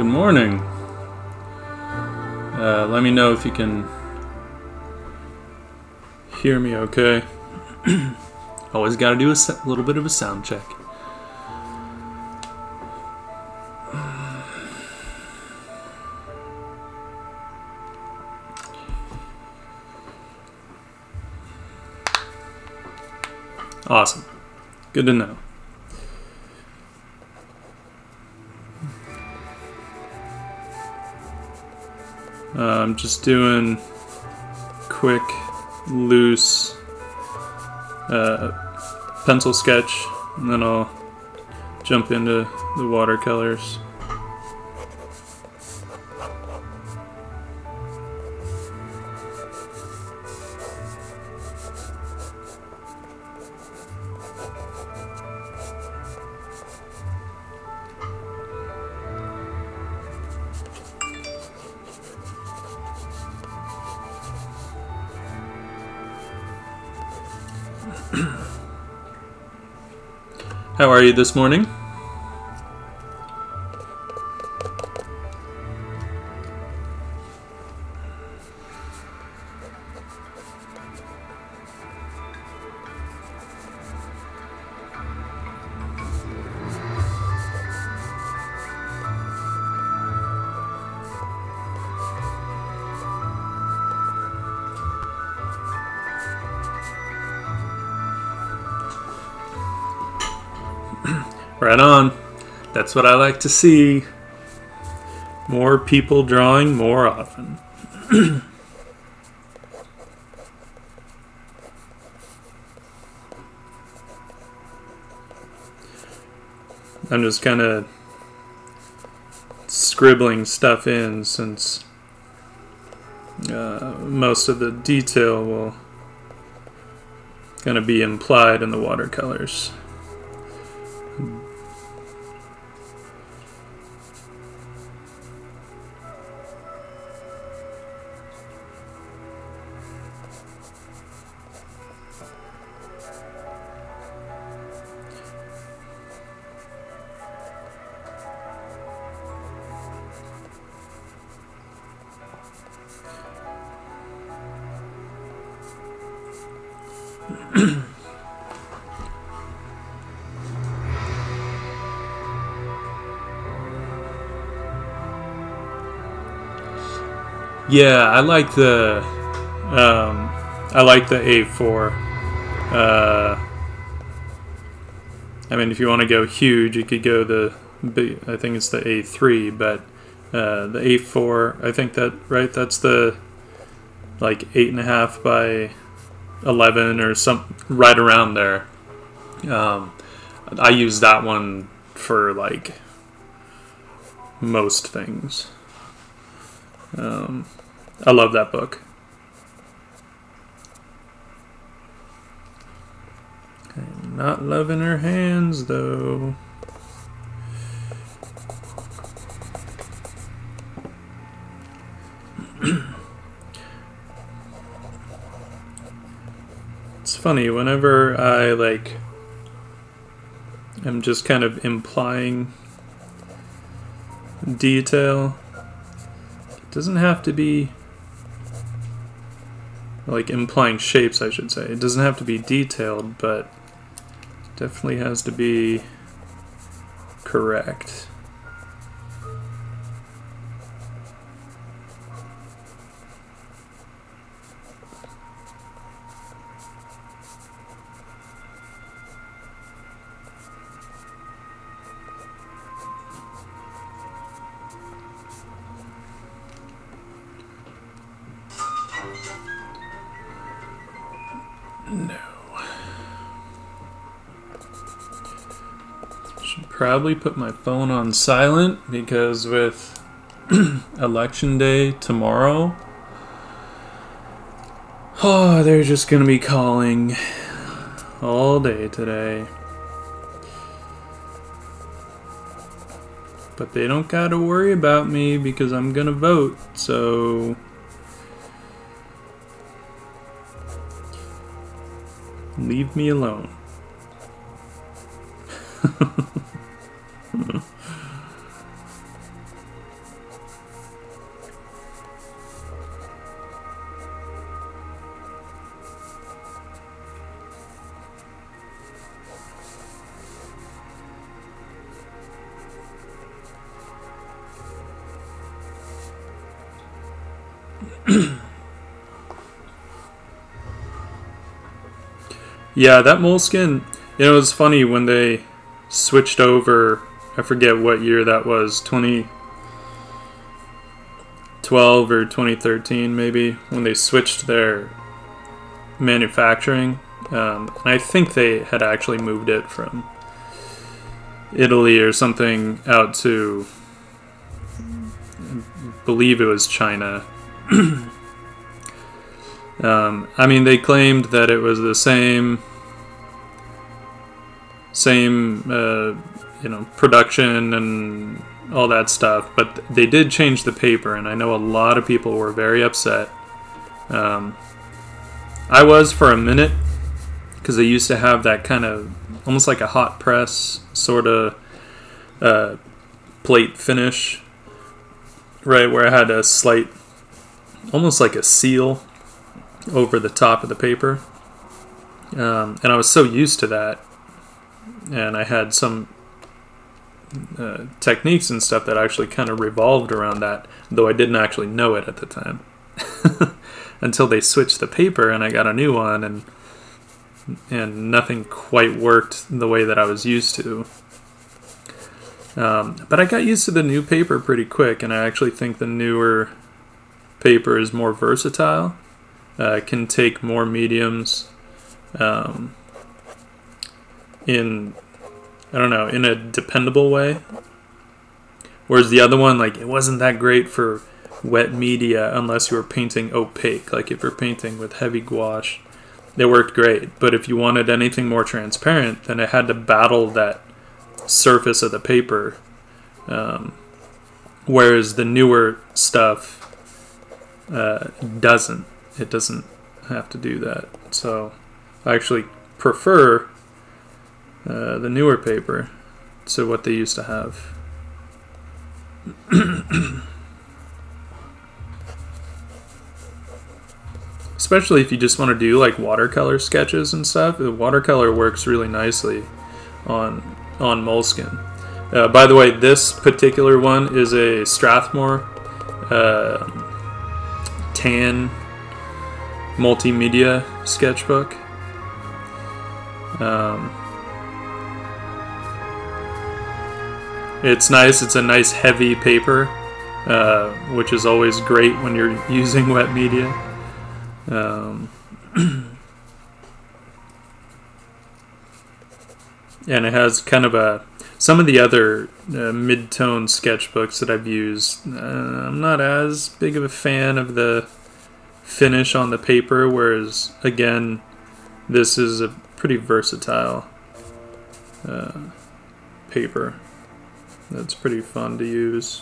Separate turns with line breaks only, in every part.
Good morning. Let me know if you can hear me okay. Always got to do a little bit of a sound check. Awesome. Good to know. I'm just doing quick, loose pencil sketch, and then I'll jump into the watercolors. How are you this morning? Right on. That's what I like to see. More people drawing more often. I'm just kind of scribbling stuff in since most of the detail will kind of be implied in the watercolors. Yeah, I like the A4. I mean, if you want to go huge, you could go the big. I think it's the A3, but the A4. I think that that's the like 8.5 by 11 or some right around there. I use that one for like most things. I love that book. I'm not loving her hands though. It's funny, whenever I I'm just kind of implying detail. It doesn't have to be implying shapes, I should say. It doesn't have to be detailed, but it definitely has to be correct. No. Should probably put my phone on silent because with election day tomorrow, they're just gonna be calling all day today. But they don't gotta worry about me because I'm gonna vote, so leave me alone. Yeah, that moleskin, you know, it was funny when they switched over, I forget what year that was, 2012 or 2013 maybe, when they switched their manufacturing. And I think they had actually moved it from Italy or something out to, I believe it was China. I mean, they claimed that it was the same you know, production and all that stuff, but they did change the paper, and I know a lot of people were very upset. I was for a minute, because they used to have that kind of almost like a hot press sort of plate finish, right, where it had a slight, almost like a seal over the top of the paper. And I was so used to that, and I had some techniques and stuff that actually kind of revolved around that, though I didn't actually know it at the time. Until they switched the paper and I got a new one, and nothing quite worked the way that I was used to. But I got used to the new paper pretty quick, and I actually think the newer paper is more versatile. Can take more mediums in, I don't know, in a dependable way. Whereas the other one, like, it wasn't that great for wet media unless you were painting opaque. Like if you're painting with heavy gouache, it worked great. But if you wanted anything more transparent, then it had to battle that surface of the paper. Whereas the newer stuff doesn't. It doesn't have to do that. So I actually prefer the newer paper to what they used to have. Especially if you just want to do like watercolor sketches and stuff. The watercolor works really nicely on moleskin. By the way, this particular one is a Strathmore tan multimedia sketchbook. It's nice. It's a nice heavy paper, which is always great when you're using wet media. And it has kind of a, some of the other mid-tone sketchbooks that I've used, I'm not as big of a fan of the finish on the paper, whereas again this is a pretty versatile paper that's pretty fun to use.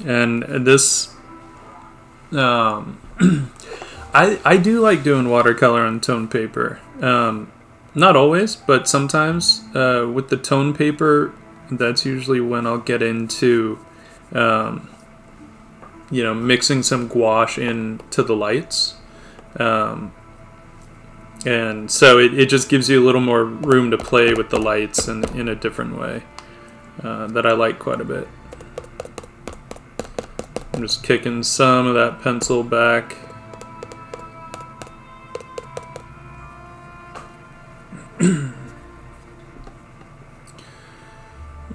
And this I do like doing watercolor on tone paper. Not always, but sometimes. With the tone paper, that's usually when I'll get into you know, mixing some gouache into the lights. And so it just gives you a little more room to play with the lights in a different way that I like quite a bit. I'm just kicking some of that pencil back.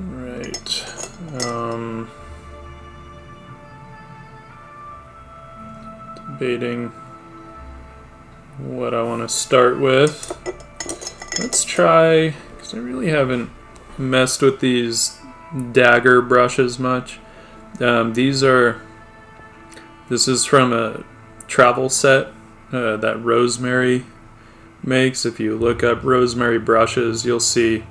Right. Debating what I want to start with. Let's try, because I really haven't messed with these dagger brushes much. This is from a travel set that Rosemary makes. If you look up Rosemary brushes, you'll see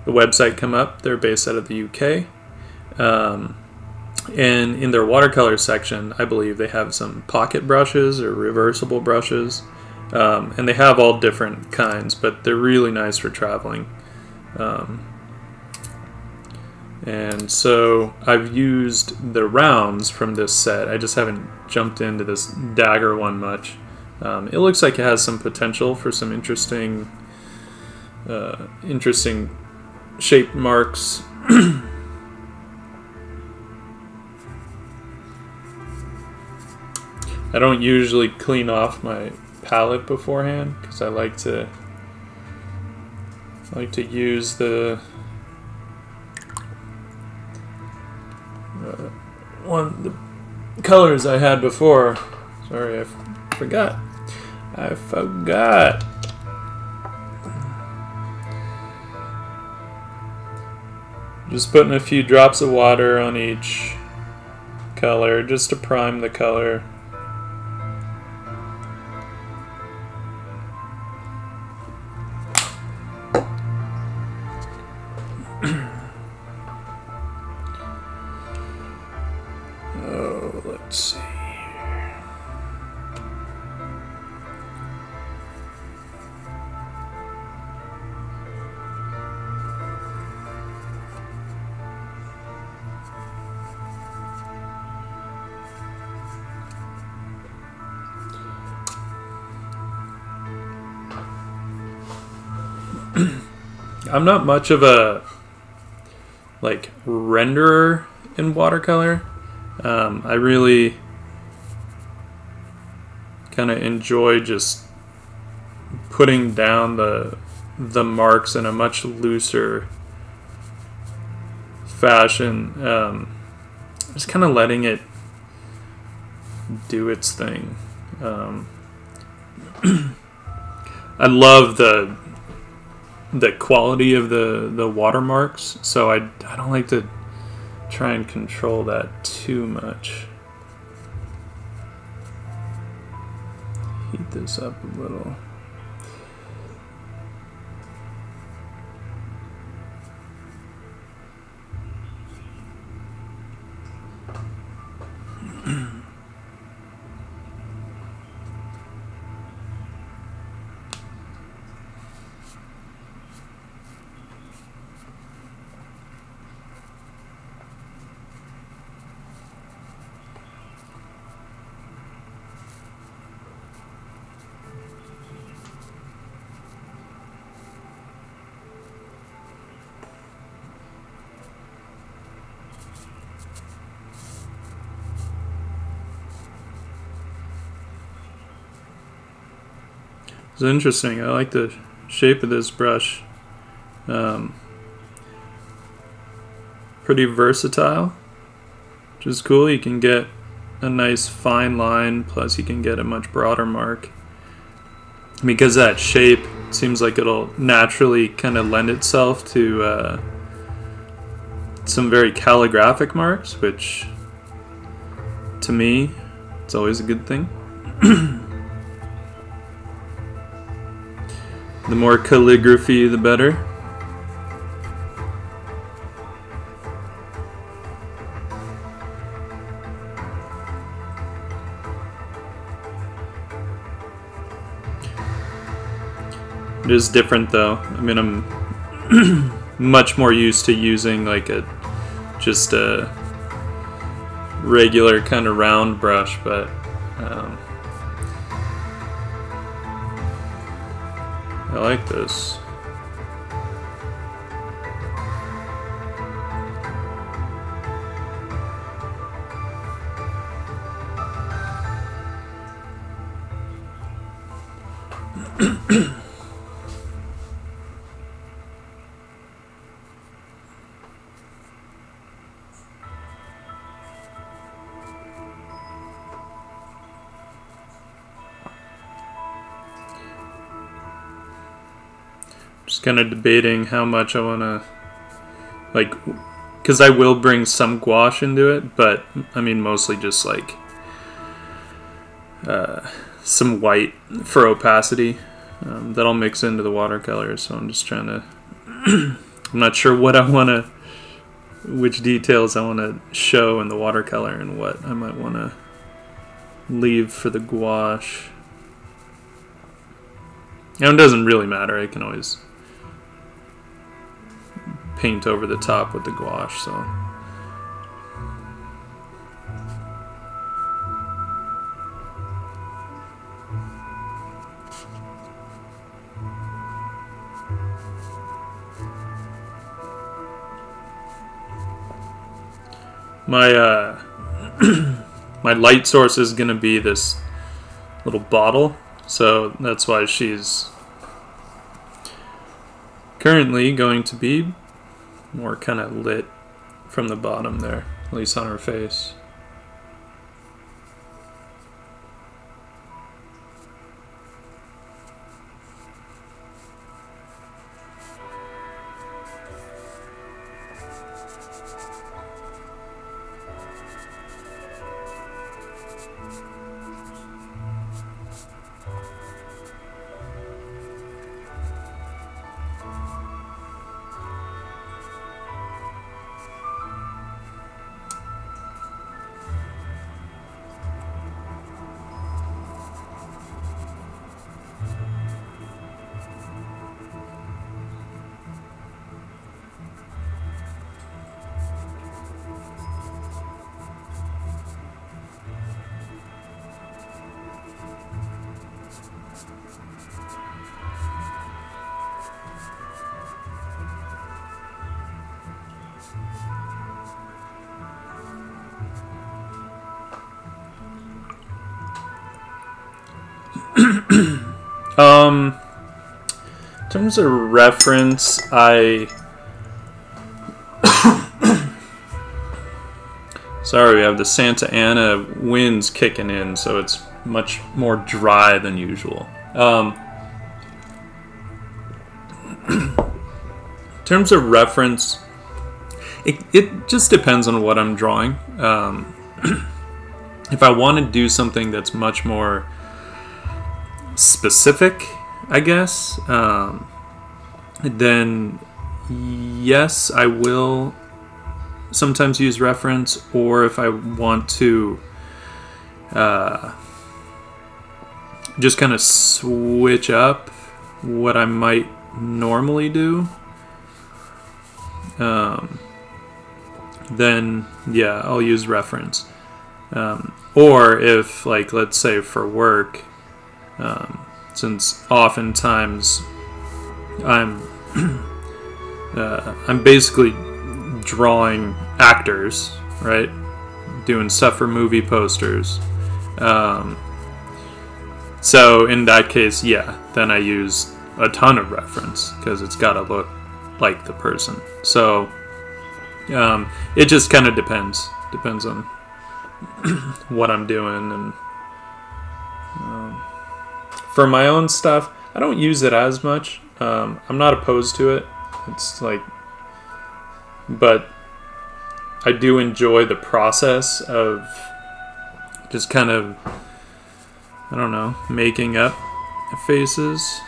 the website come up. They're based out of the UK. And in their watercolor section, I believe they have some pocket brushes or reversible brushes. And they have all different kinds, but they're really nice for traveling. And so I've used the rounds from this set. I just haven't jumped into this dagger one much. It looks like it has some potential for some interesting shaped marks. I don't usually clean off my palette beforehand because I like to use the the colors I had before. Sorry, I forgot. Just putting a few drops of water on each color just to prime the color. Oh, let's see. I'm not much of a renderer in watercolor. I really kind of enjoy just putting down the marks in a much looser fashion. Just kind of letting it do its thing. I love the quality of the watermarks, so I don't like to try and control that too much. Heat this up a little. It's interesting. I like the shape of this brush. Pretty versatile, which is cool. You can get a nice fine line, plus you can get a much broader mark. Because that shape seems like it'll naturally kind of lend itself to some very calligraphic marks, which to me, it's always a good thing. The more calligraphy, the better. It is different though. I mean, I'm much more used to using just a regular kind of round brush, but I like this. Just kind of debating how much I want to, because I will bring some gouache into it, but I mean mostly just some white for opacity that I'll mix into the watercolor. So I'm just trying to, I'm not sure what I want to, which details I want to show in the watercolor and what I might want to leave for the gouache. And it doesn't really matter. I can always paint over the top with the gouache, so. My my light source is gonna be this little bottle, so that's why she's currently going to be more kind of lit from the bottom there, at least on her face. In terms of reference, sorry, we have the Santa Ana winds kicking in, so it's much more dry than usual. In terms of reference, it just depends on what I'm drawing. If I want to do something that's much more specific, I guess, then yes, I will sometimes use reference, or if I want to just kind of switch up what I might normally do, then yeah, I'll use reference. Or if, like, let's say for work, since oftentimes I'm basically drawing actors, right? Doing stuff for movie posters. So in that case, yeah, then I use a ton of reference because it's got to look like the person. So it just kind of depends on what I'm doing. And for my own stuff, I don't use it as much. I'm not opposed to it. It's like, but I do enjoy the process of just kind of, I don't know, making up faces.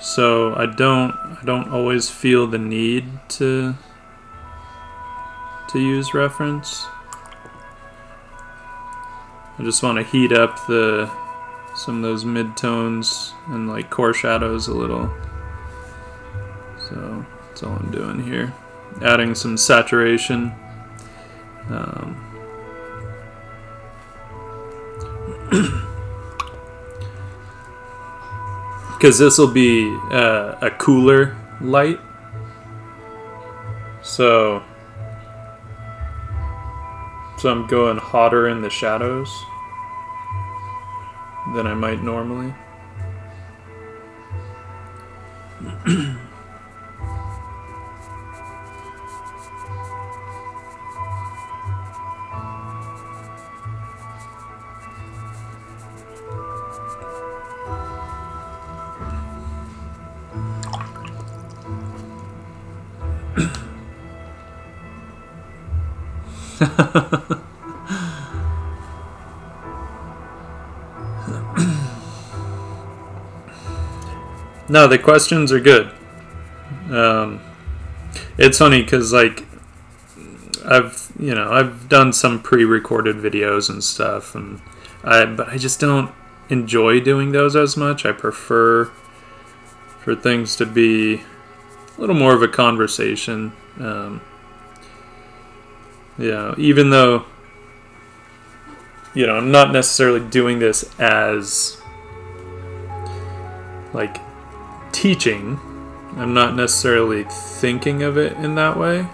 So I don't always feel the need to use reference. I just want to heat up some of those midtones and like core shadows a little. So that's all I'm doing here. Adding some saturation. Because this will be a cooler light. So I'm going hotter in the shadows than I might normally. No, the questions are good. It's funny because, like, I've done some pre-recorded videos and stuff, but I just don't enjoy doing those as much. I prefer for things to be a little more of a conversation. Yeah, even though, you know, I'm not necessarily doing this as like teaching. I'm not necessarily thinking of it in that way,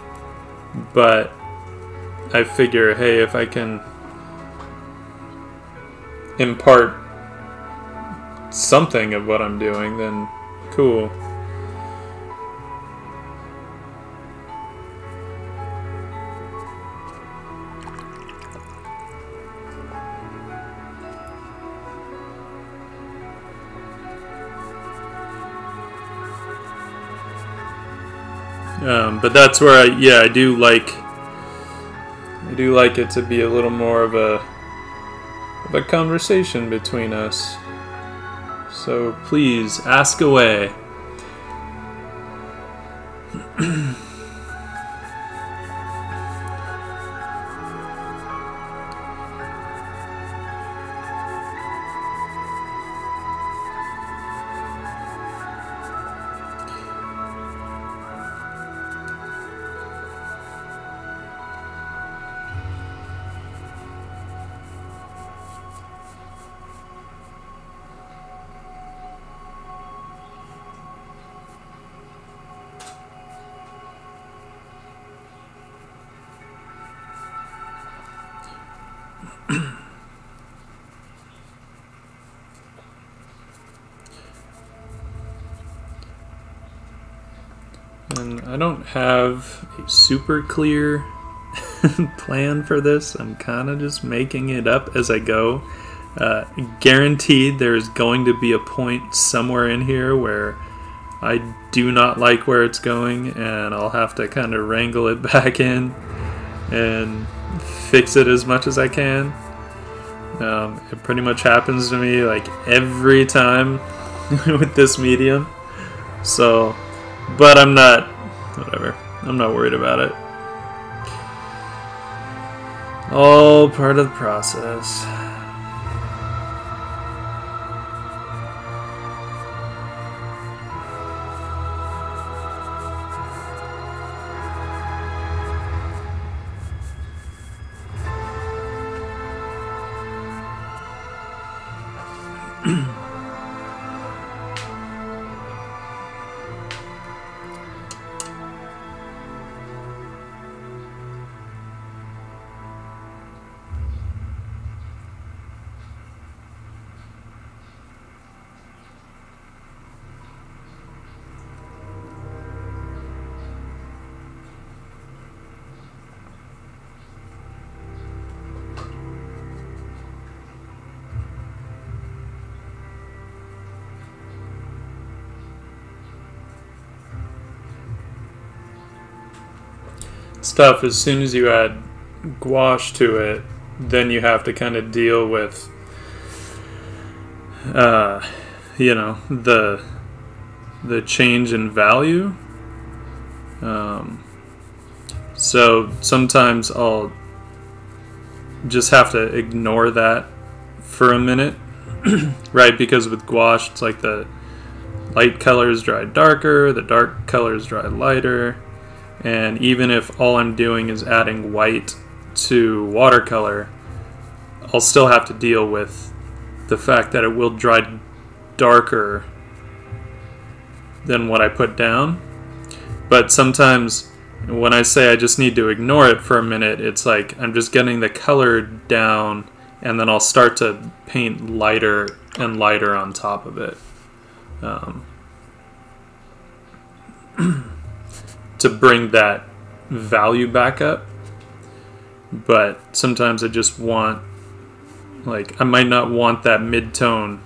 but I figure, hey, if I can impart something of what I'm doing, then cool. But that's where I do like it to be a little more of a conversation between us. So please ask away. And I don't have a super clear plan for this. I'm kind of just making it up as I go. Guaranteed there's going to be a point somewhere in here where I do not like where it's going, and I'll have to kind of wrangle it back in and fix it as much as I can. It pretty much happens to me like every time with this medium. So, but I'm not, whatever, I'm not worried about it. All part of the process. Stuff, as soon as you add gouache to it, then you have to kind of deal with you know, the change in value. So sometimes I'll just have to ignore that for a minute, right? Because with gouache, it's like the light colors dry darker, the dark colors dry lighter. And even if all I'm doing is adding white to watercolor, I'll still have to deal with the fact that it will dry darker than what I put down. But sometimes when I say I just need to ignore it for a minute, it's like I'm just getting the color down, and then I'll start to paint lighter and lighter on top of it. To bring that value back up. But sometimes I just want, like, I might not want that mid-tone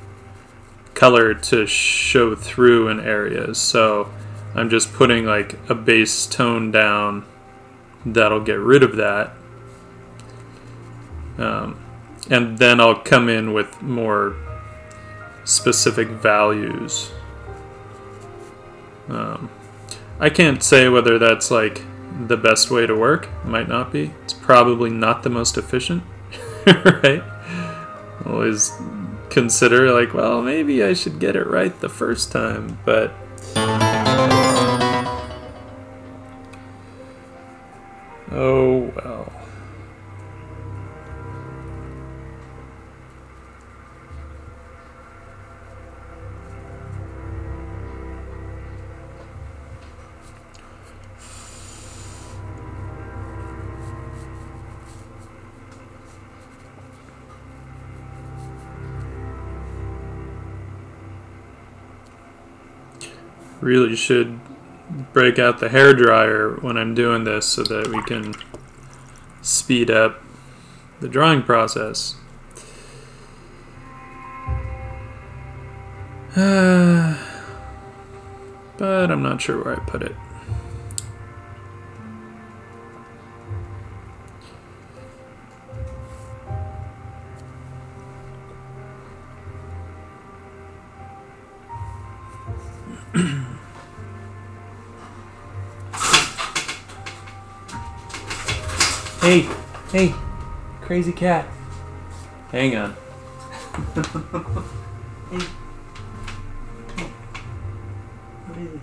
color to show through in areas, so I'm just putting like a base tone down that'll get rid of that, and then I'll come in with more specific values. I can't say whether that's like the best way to work. It might not be. It's probably not the most efficient, right? Always consider like, well, maybe I should get it right the first time, but Oh well. Really should break out the hairdryer when I'm doing this so that we can speed up the drawing process. But I'm not sure where I put it. Hey, crazy cat. Hang on. Hey. What is it?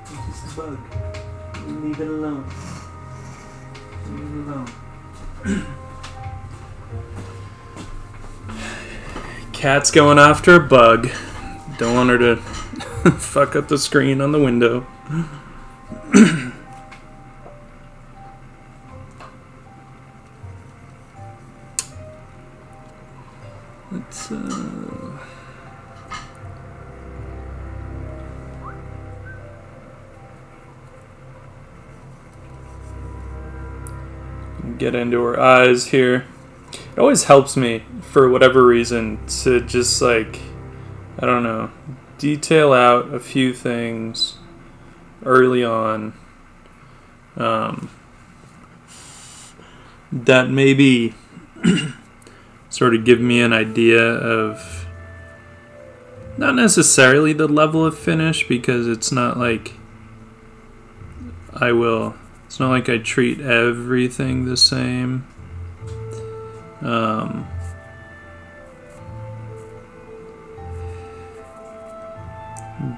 It's just a bug. Leave it alone. Leave it alone. Cat's going after a bug. Don't want her to fuck up the screen on the window. Let's get into her eyes here. It always helps me, for whatever reason, to just like, I don't know, detail out a few things early on that maybe sort of give me an idea of not necessarily the level of finish, because it's not like it's not like I treat everything the same.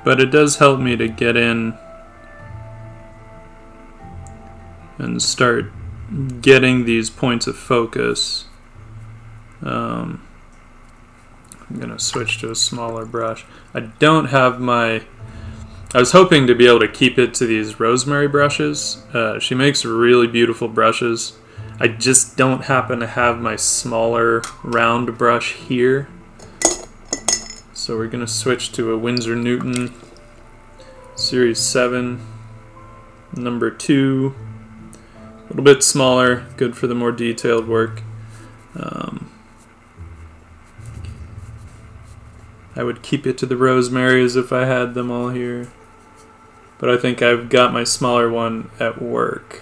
But it does help me to get in and start getting these points of focus. I'm gonna switch to a smaller brush. I don't have I was hoping to be able to keep it to these rosemary brushes. She makes really beautiful brushes. I just don't happen to have my smaller round brush here. So we're gonna switch to a Winsor Newton Series 7, number 2. A little bit smaller, good for the more detailed work. I would keep it to the rosemaries if I had them all here. But I think I've got my smaller one at work.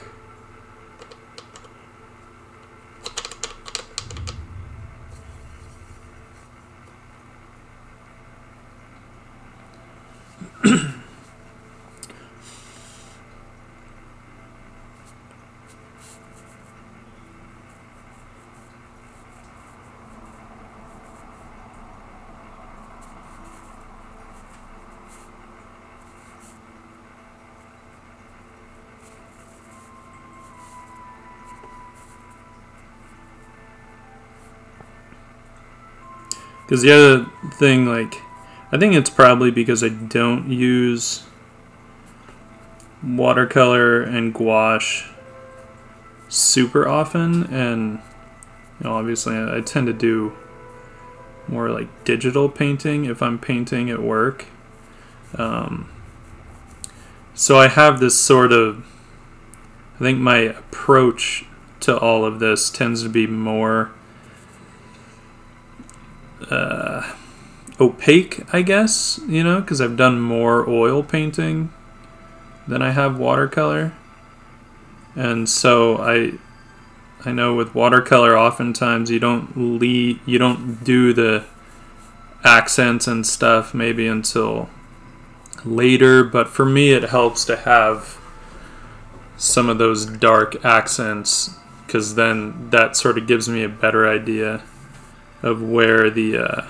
Because the other thing, like, I think it's probably because I don't use watercolor and gouache super often, and you know, obviously I tend to do more like digital painting if I'm painting at work. So I have this sort of, I think my approach to all of this tends to be more opaque, I guess, you know, because I've done more oil painting than I have watercolor. And so I know with watercolor oftentimes you don't do the accents and stuff maybe until later, but for me it helps to have some of those dark accents, because then that sort of gives me a better idea of where the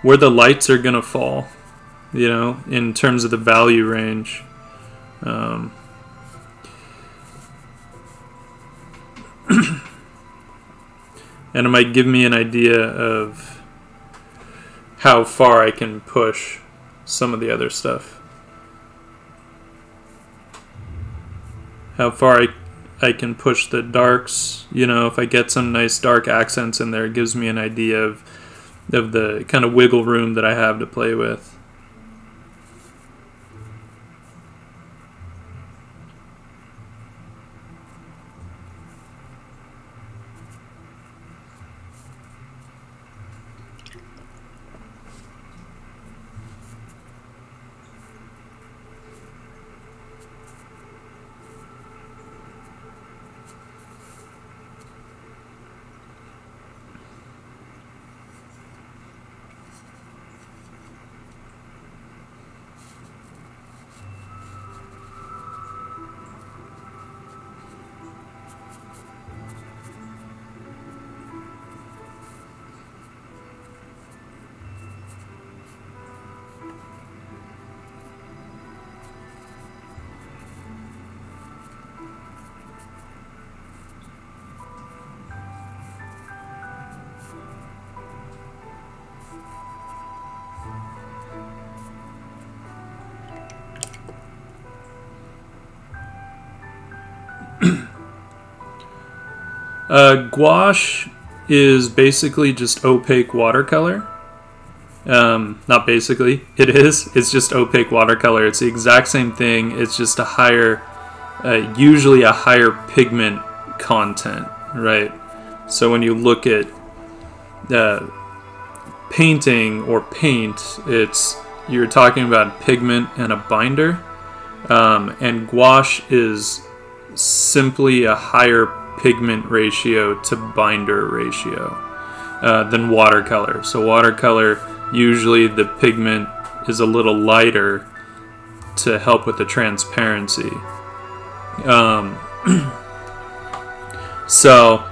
lights are gonna fall. you know, in terms of the value range. And it might give me an idea of how far I can push some of the other stuff. How far I can push the darks. You know, if I get some nice dark accents in there, it gives me an idea of the kind of wiggle room that I have to play with. Gouache is basically just opaque watercolor. Not basically, it is. It's just opaque watercolor. It's the exact same thing. It's just a higher, usually a higher pigment content, right? So when you look at painting or paint, you're talking about pigment and a binder, and gouache is simply a higher pigment ratio to binder ratio than watercolor. So watercolor, usually the pigment is a little lighter to help with the transparency. So,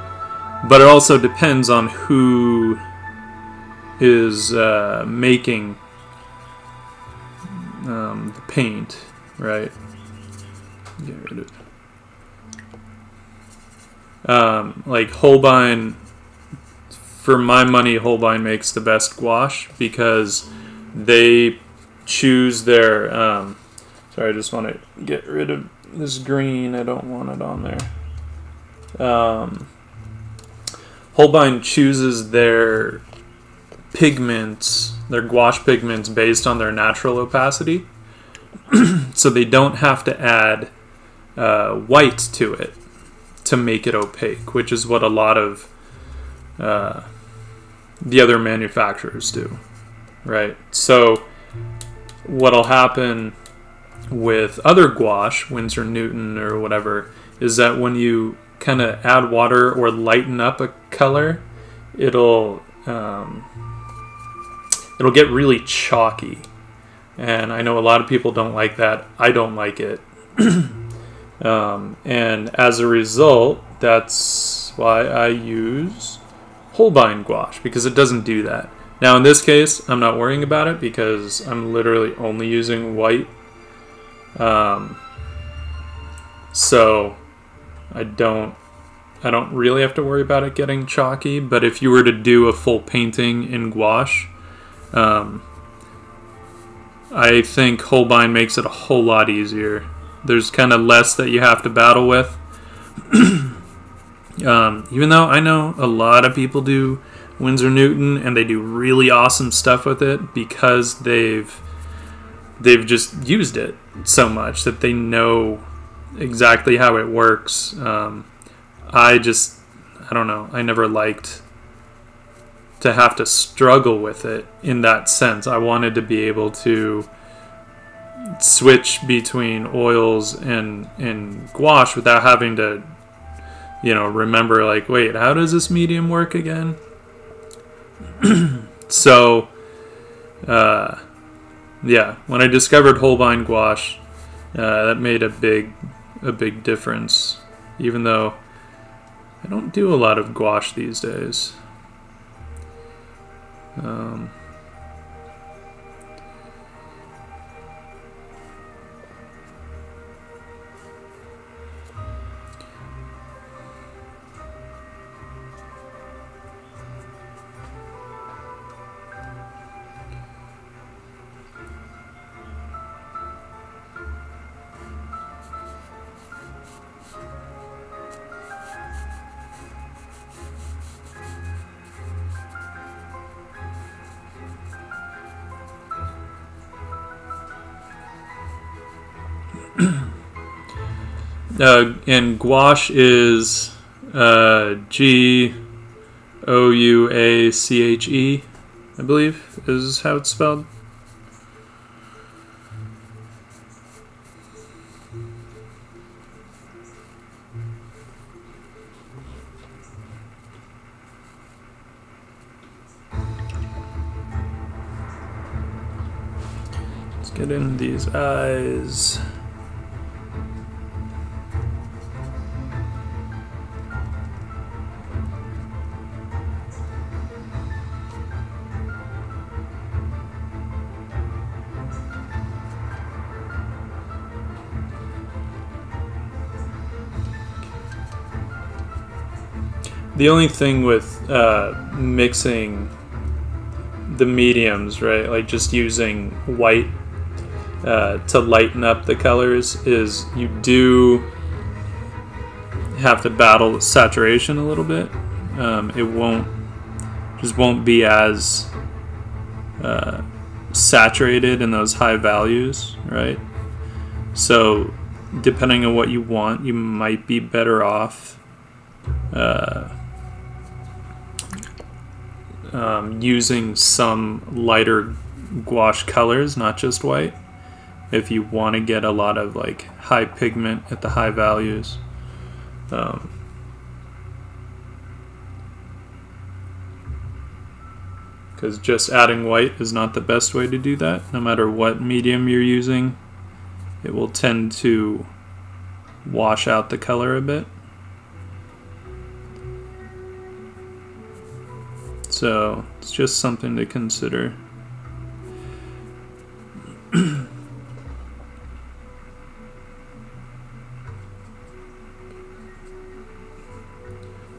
but it also depends on who is making the paint, right? Get rid of like Holbein, for my money, Holbein makes the best gouache because they choose their sorry, I just want to get rid of this green. I don't want it on there. Holbein chooses their pigments, their gouache pigments, based on their natural opacity. So they don't have to add white to it to make it opaque, which is what a lot of the other manufacturers do, right? So what'll happen with other gouache, Winsor Newton or whatever, is that when you kind of add water or lighten up a color, it'll get really chalky. And I know a lot of people don't like that. I don't like it. And as a result, that's why I use Holbein gouache, because it doesn't do that. Now in this case, I'm not worrying about it because I'm literally only using white. So I don't really have to worry about it getting chalky. But if you were to do a full painting in gouache, I think Holbein makes it a whole lot easier. There's kind of less that you have to battle with. Even though I know a lot of people do Winsor Newton and they do really awesome stuff with it because they've just used it so much that they know exactly how it works. I don't know. I never liked to have to struggle with it in that sense. I wanted to be able to switch between oils and gouache without having to, remember, like, wait, how does this medium work again? So, yeah, when I discovered Holbein gouache, that made a big difference, even though I don't do a lot of gouache these days. And gouache is Gouache, I believe is how it's spelled. Let's get in these eyes. The only thing with mixing the mediums, right, like just using white to lighten up the colors, is you do have to battle saturation a little bit. It won't be as saturated in those high values, right? So depending on what you want, you might be better off using some lighter gouache colors, not just white, if you want to get a lot of like high pigment at the high values. Because just adding white is not the best way to do that. No matter what medium you're using, it will tend to wash out the color a bit. So it's just something to consider.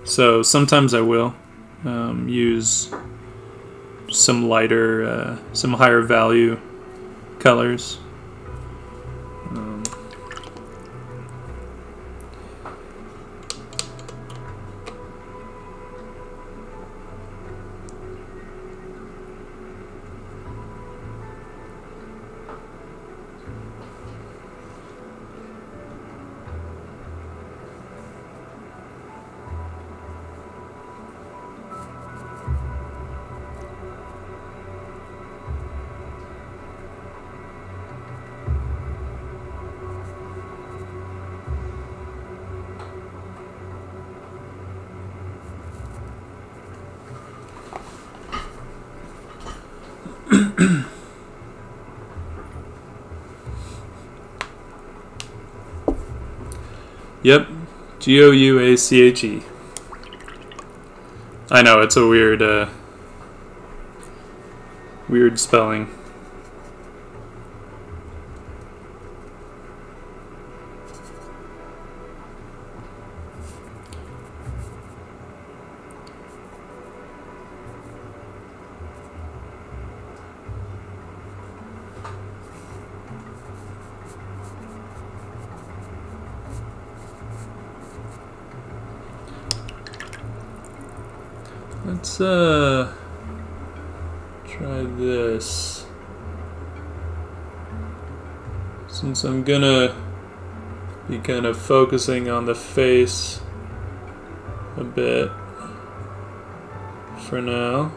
So sometimes I will use some lighter, some higher value colors. Yep, Gouache. I know, it's a weird, weird spelling. Let's try this. Since I'm gonna be kind of focusing on the face a bit for now,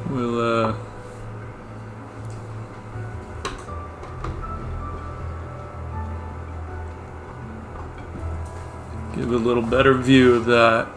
we'll give a little better view of that.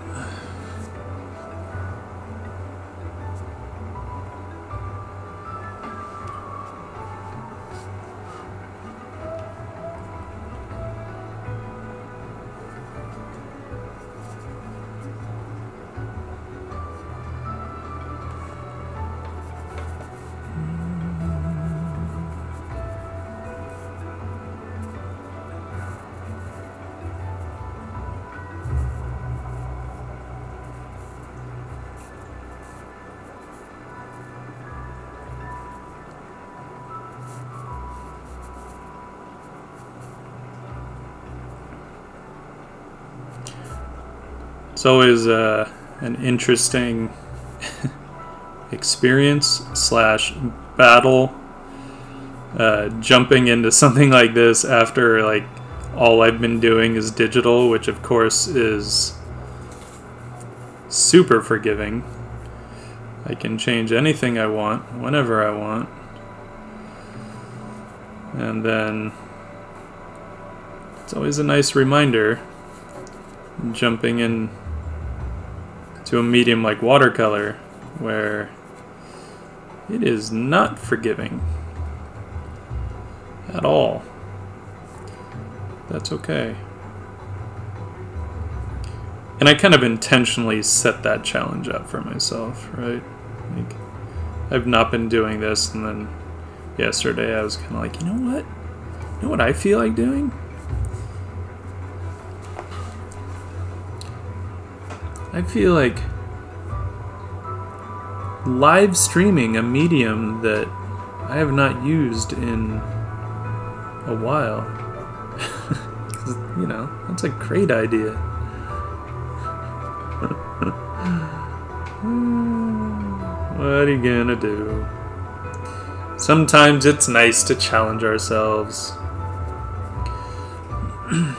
It's always an interesting experience / battle jumping into something like this after like all I've been doing is digital, which of course is super forgiving. I can change anything I want, whenever I want. And then it's always a nice reminder, jumping in to a medium like watercolor, where it is not forgiving at all. That's okay. And I kind of intentionally set that challenge up for myself, right? Like, I've not been doing this, and then yesterday I was kind of like, you know what? You know what I feel like doing? I feel like live streaming a medium that I have not used in a while. You know, that's a great idea. What are you gonna do? Sometimes it's nice to challenge ourselves. I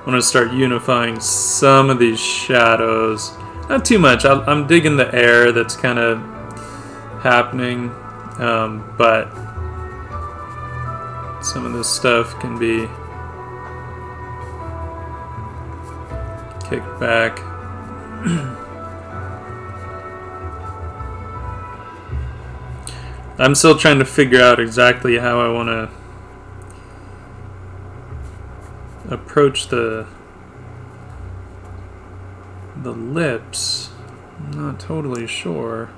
want to start unifying some of these shadows. Not too much. I'm digging the air that's kind of happening, but some of this stuff can be kicked back. I'm still trying to figure out exactly how I want to approach the lips. I'm not totally sure.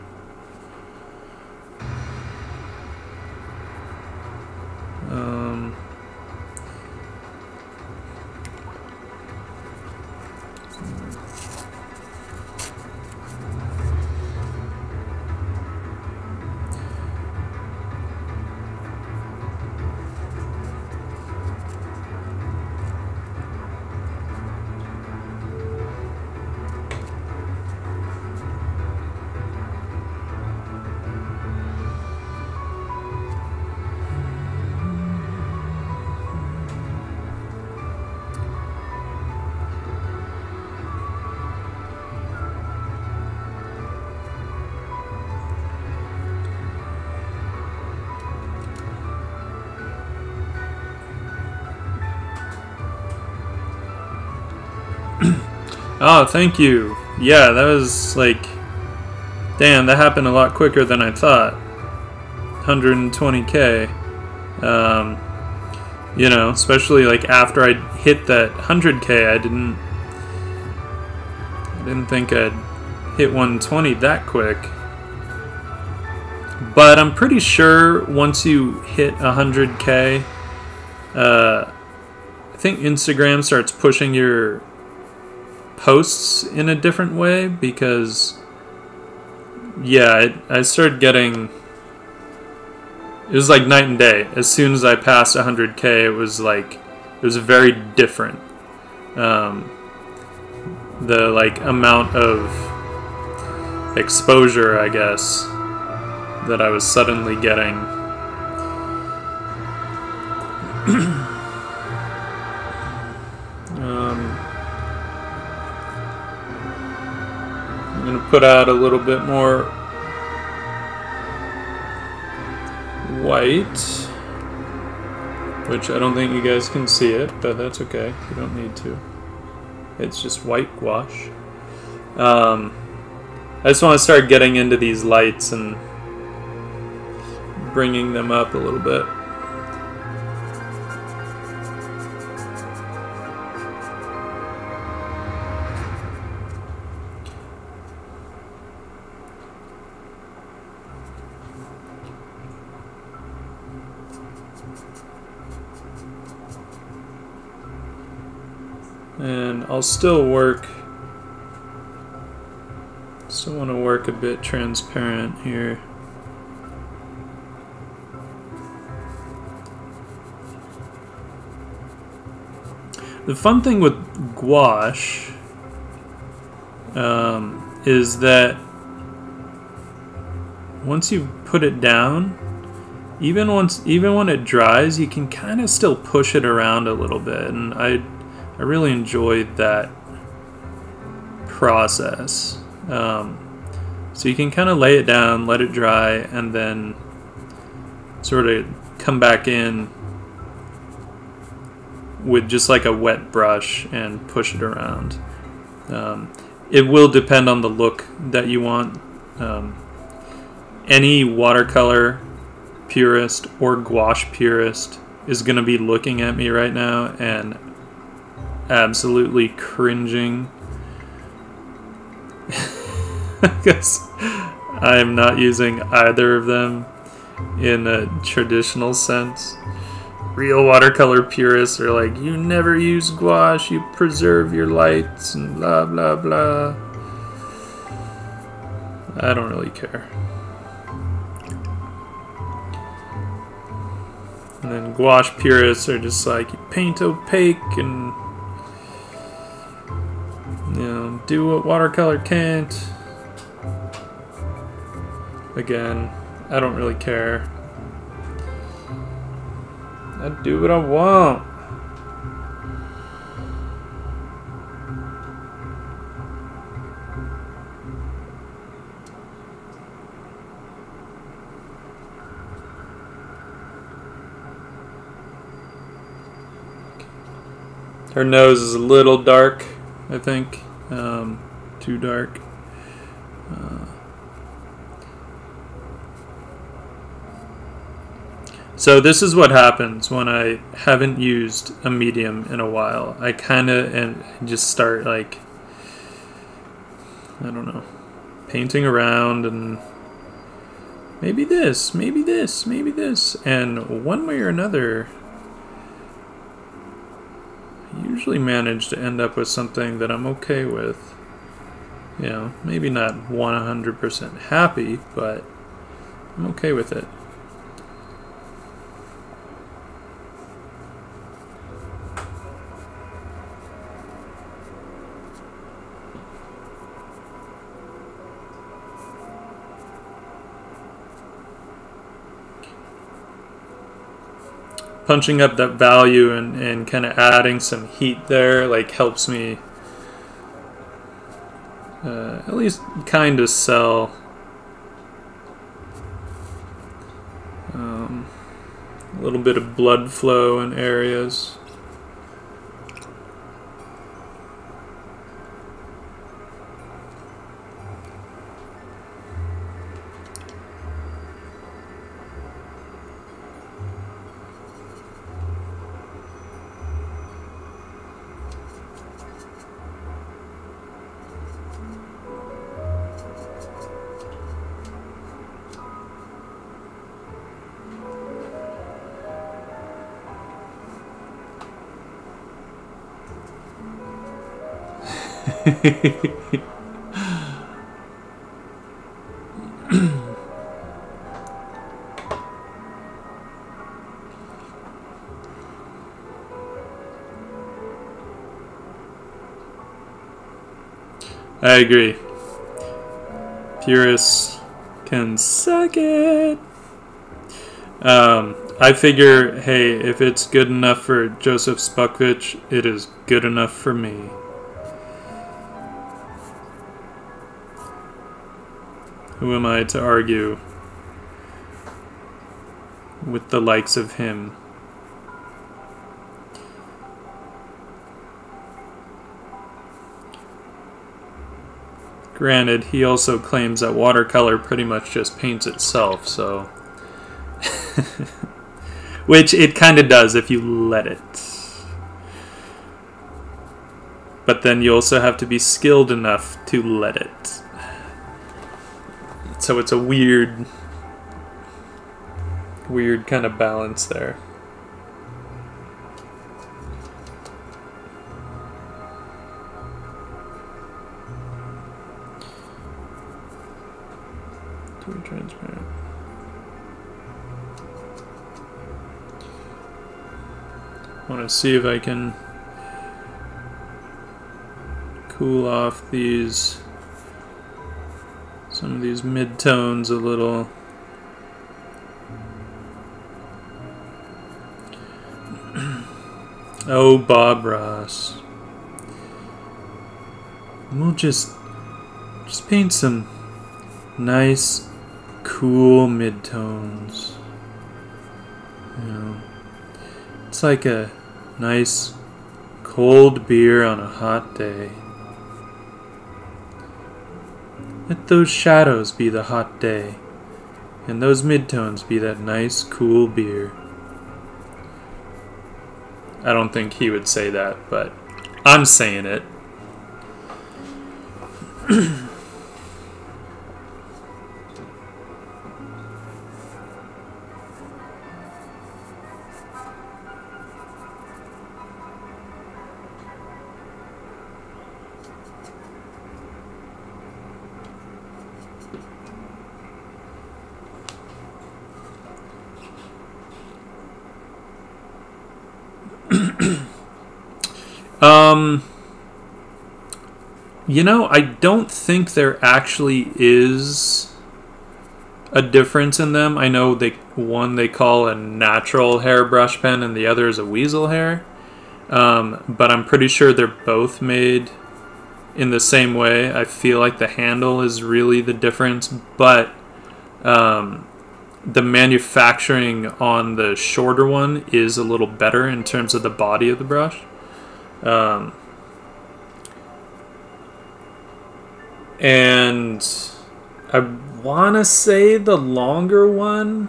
Oh, thank you. Yeah, that was like, damn, that happened a lot quicker than I thought. 120K. You know, especially like after I hit that 100K, I didn't think I'd hit 120 that quick. But I'm pretty sure once you hit 100K, I think Instagram starts pushing your posts in a different way, because yeah, I started getting, it was like night and day. As soon as I passed 100K, it was very different. The like amount of exposure, I guess, that I was suddenly getting. I'm gonna put out a little bit more white, which I don't think you guys can see it, but that's okay. You don't need to. It's just white gouache. I just want to start getting into these lights and bringing them up a little bit. And I'll still want to work a bit transparent here. The fun thing with gouache is that once you put it down, even when it dries, you can kind of still push it around a little bit, and I really enjoyed that process. So you can kind of lay it down, let it dry, and then sort of come back in with just like a wet brush and push it around. It will depend on the look that you want. Any watercolor purist or gouache purist is going to be looking at me right now and absolutely cringing because I am not using either of them in a traditional sense. Real watercolor purists are like, you never use gouache, you preserve your lights, and blah blah blah. I don't really care. And then gouache purists are just like, you paint opaque and, you know, do what watercolor can't. Again, I don't really care. I do what I want. Her nose is a little dark, I think. Too dark. So this is what happens when I haven't used a medium in a while. I kind of just start like, I don't know, painting around and maybe this, maybe this, maybe this. And one way or another, I usually manage to end up with something that I'm okay with. You know, maybe not 100% happy, but I'm okay with it. Punching up that value and kind of adding some heat there, like, helps me at least kind of sell a little bit of blood flow in areas. I agree. Purists can suck it. I figure, hey, if it's good enough for Joseph Spukvich, it is good enough for me. Who am I to argue with the likes of him? Granted, he also claims that watercolor pretty much just paints itself, so... Which it kind of does if you let it. But then you also have to be skilled enough to let it. So it's a weird kind of balance there. Too transparent. I want to see if I can cool off some of these mid-tones a little. Oh, Bob Ross. And we'll just paint some nice, cool midtones. You know, it's like a nice, cold beer on a hot day. Let those shadows be the hot day, and those midtones be that nice, cool beer. I don't think he would say that, but I'm saying it. You know, I don't think there actually is a difference in them. I know one they call a natural hair brush pen and the other is a weasel hair. But I'm pretty sure they're both made in the same way. I feel like the handle is really the difference, but the manufacturing on the shorter one is a little better in terms of the body of the brush. And I want to say the longer one,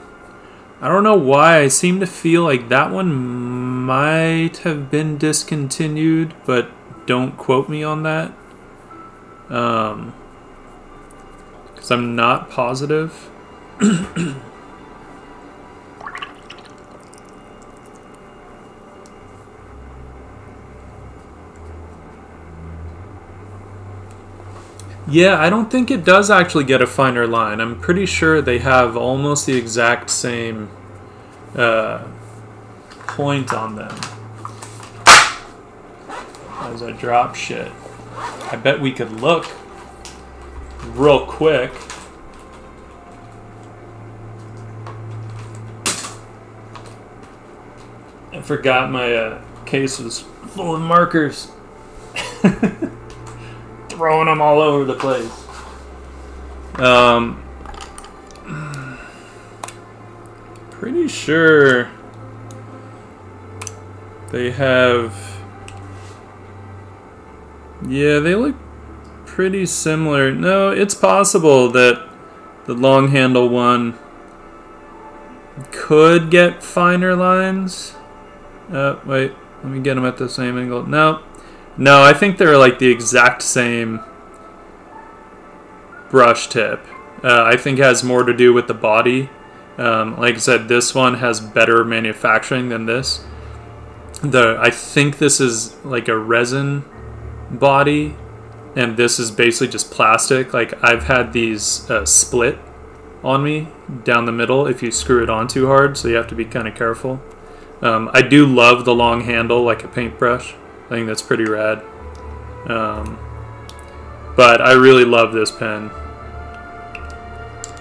I don't know why, I seem to feel like that one might have been discontinued, but don't quote me on that. Because I'm not positive. Yeah, I don't think it does actually get a finer line. I'm pretty sure they have almost the exact same point on them. As I drop shit. I bet we could look real quick. I forgot my case was full of markers. Throwing them all over the place. Pretty sure they have... Yeah, they look pretty similar. No, it's possible that the long handle one could get finer lines. Wait, let me get them at the same angle. No, I think they're like the exact same brush tip. I think it has more to do with the body. Like I said, this one has better manufacturing than this. I think this is like a resin body, and this is basically just plastic. Like, I've had these split on me down the middle if you screw it on too hard, so you have to be kind of careful. I do love the long handle like a paintbrush. I think that's pretty rad. But I really love this pen.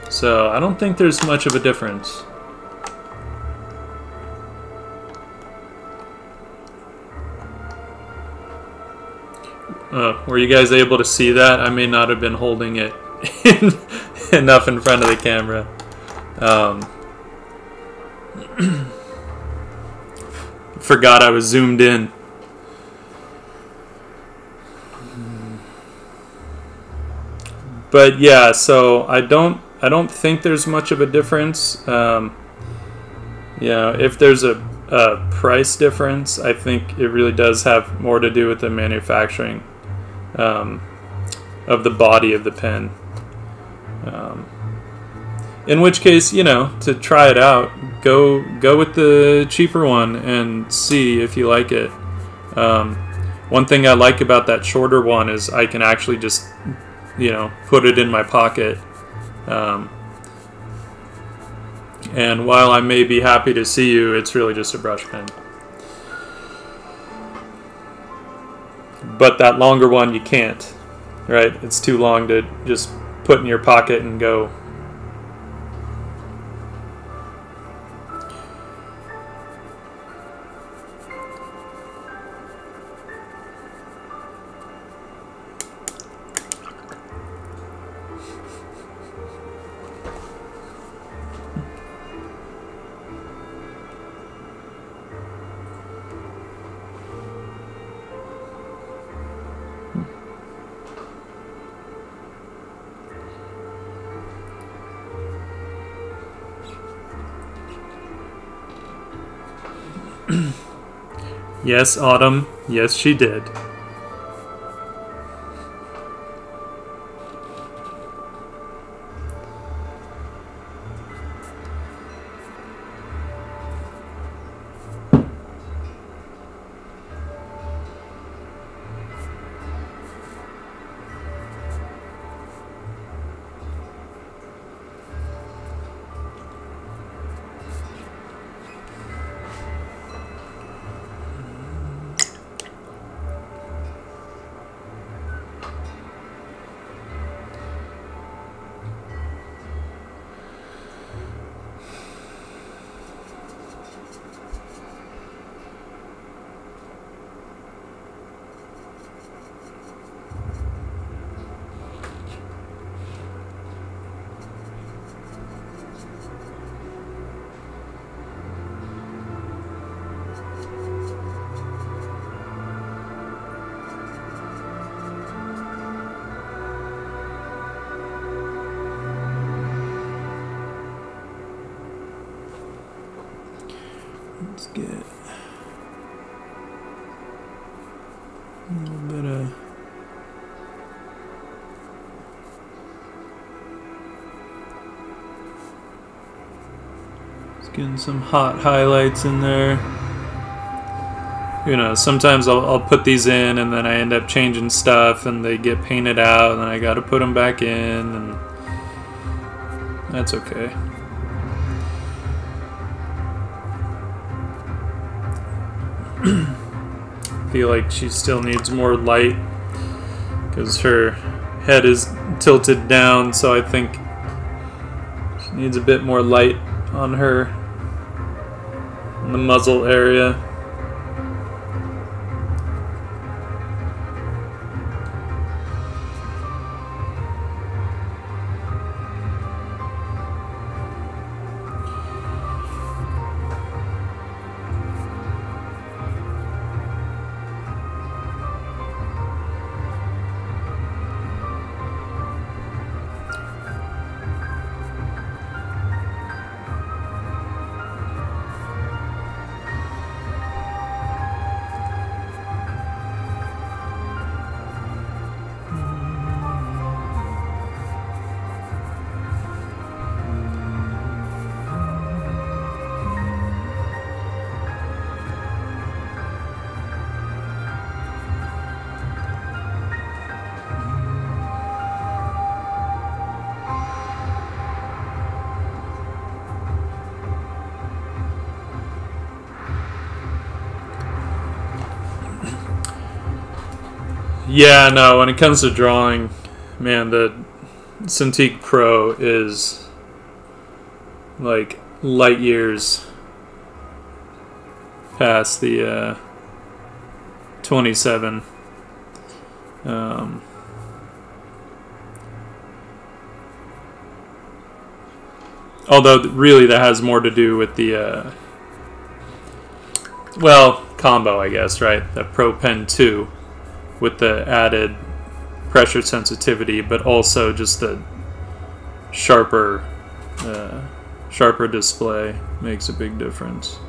So I don't think there's much of a difference. Were you guys able to see that? I may not have been holding it enough in front of the camera. Forgot I was zoomed in. But yeah, so I don't think there's much of a difference. Yeah, if there's a price difference, I think it really does have more to do with the manufacturing of the body of the pen. In which case, you know, to try it out, go with the cheaper one and see if you like it. One thing I like about that shorter one is I can actually just, you know, put it in my pocket. And while I may be happy to see you, it's really just a brush pen. But that longer one, you can't, right? It's too long to just put in your pocket and go. Yes, Autumn. Yes, she did. Let's get a little bit of getting some hot highlights in there. You know, sometimes I'll put these in and then I end up changing stuff and they get painted out and then I gotta put them back in, and that's okay. Feel like she still needs more light because her head is tilted down, so I think she needs a bit more light on her in the muzzle area. Yeah, no, when it comes to drawing, man, the Cintiq Pro is like light years past the 27. Although really that has more to do with the well, combo, I guess, right? The Pro Pen 2 with the added pressure sensitivity, but also just the sharper display makes a big difference.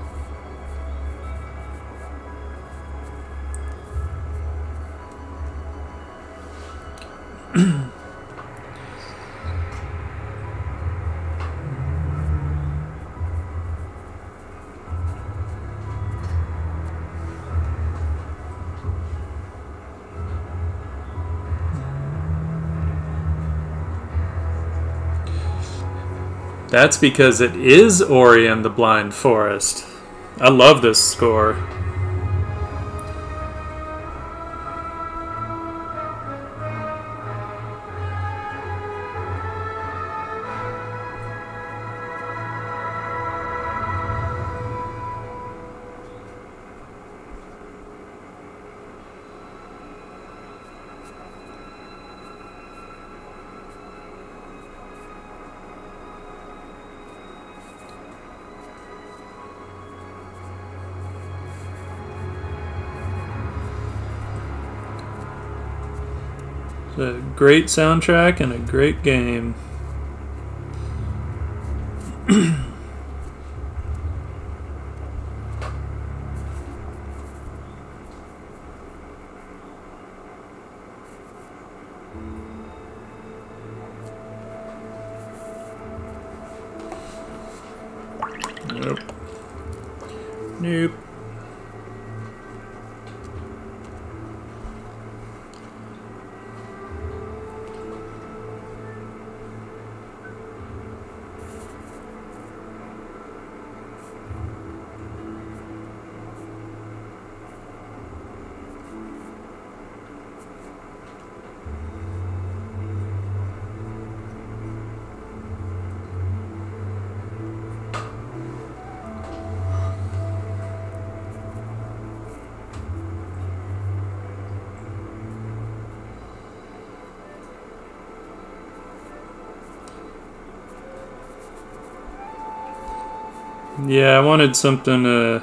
That's because it is Ori and the Blind Forest. I love this score. A great soundtrack and a great game. Nope. Nope. Yeah, I wanted something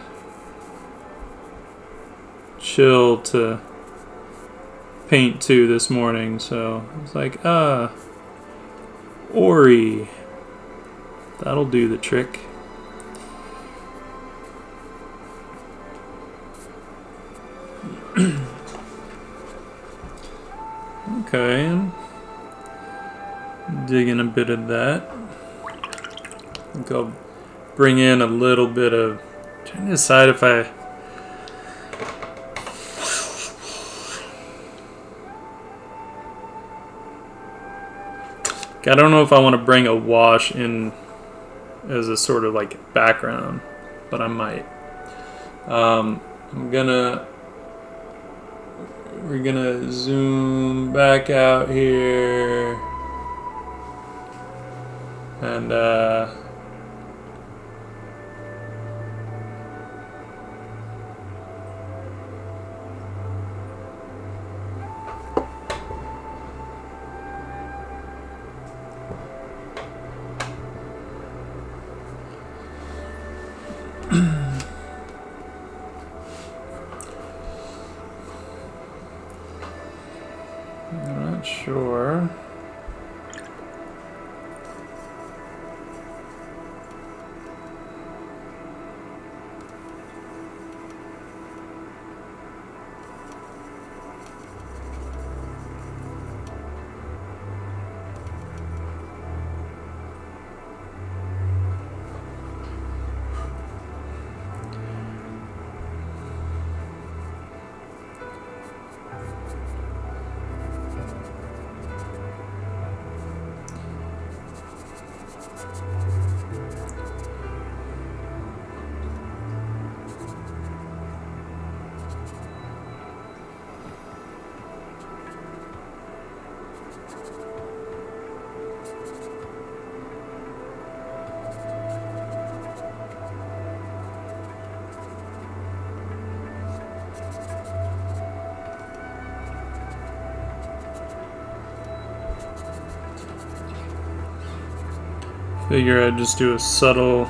chill to paint to this morning, so I was like, Ori. That'll do the trick. Okay, I'm digging a bit of that. I think I'll bring in a little bit of, trying to decide if I don't know if I want to bring a wash in as a sort of like background, but I might. We're gonna zoom back out here and I'm not sure. Figure I'd just do a subtle,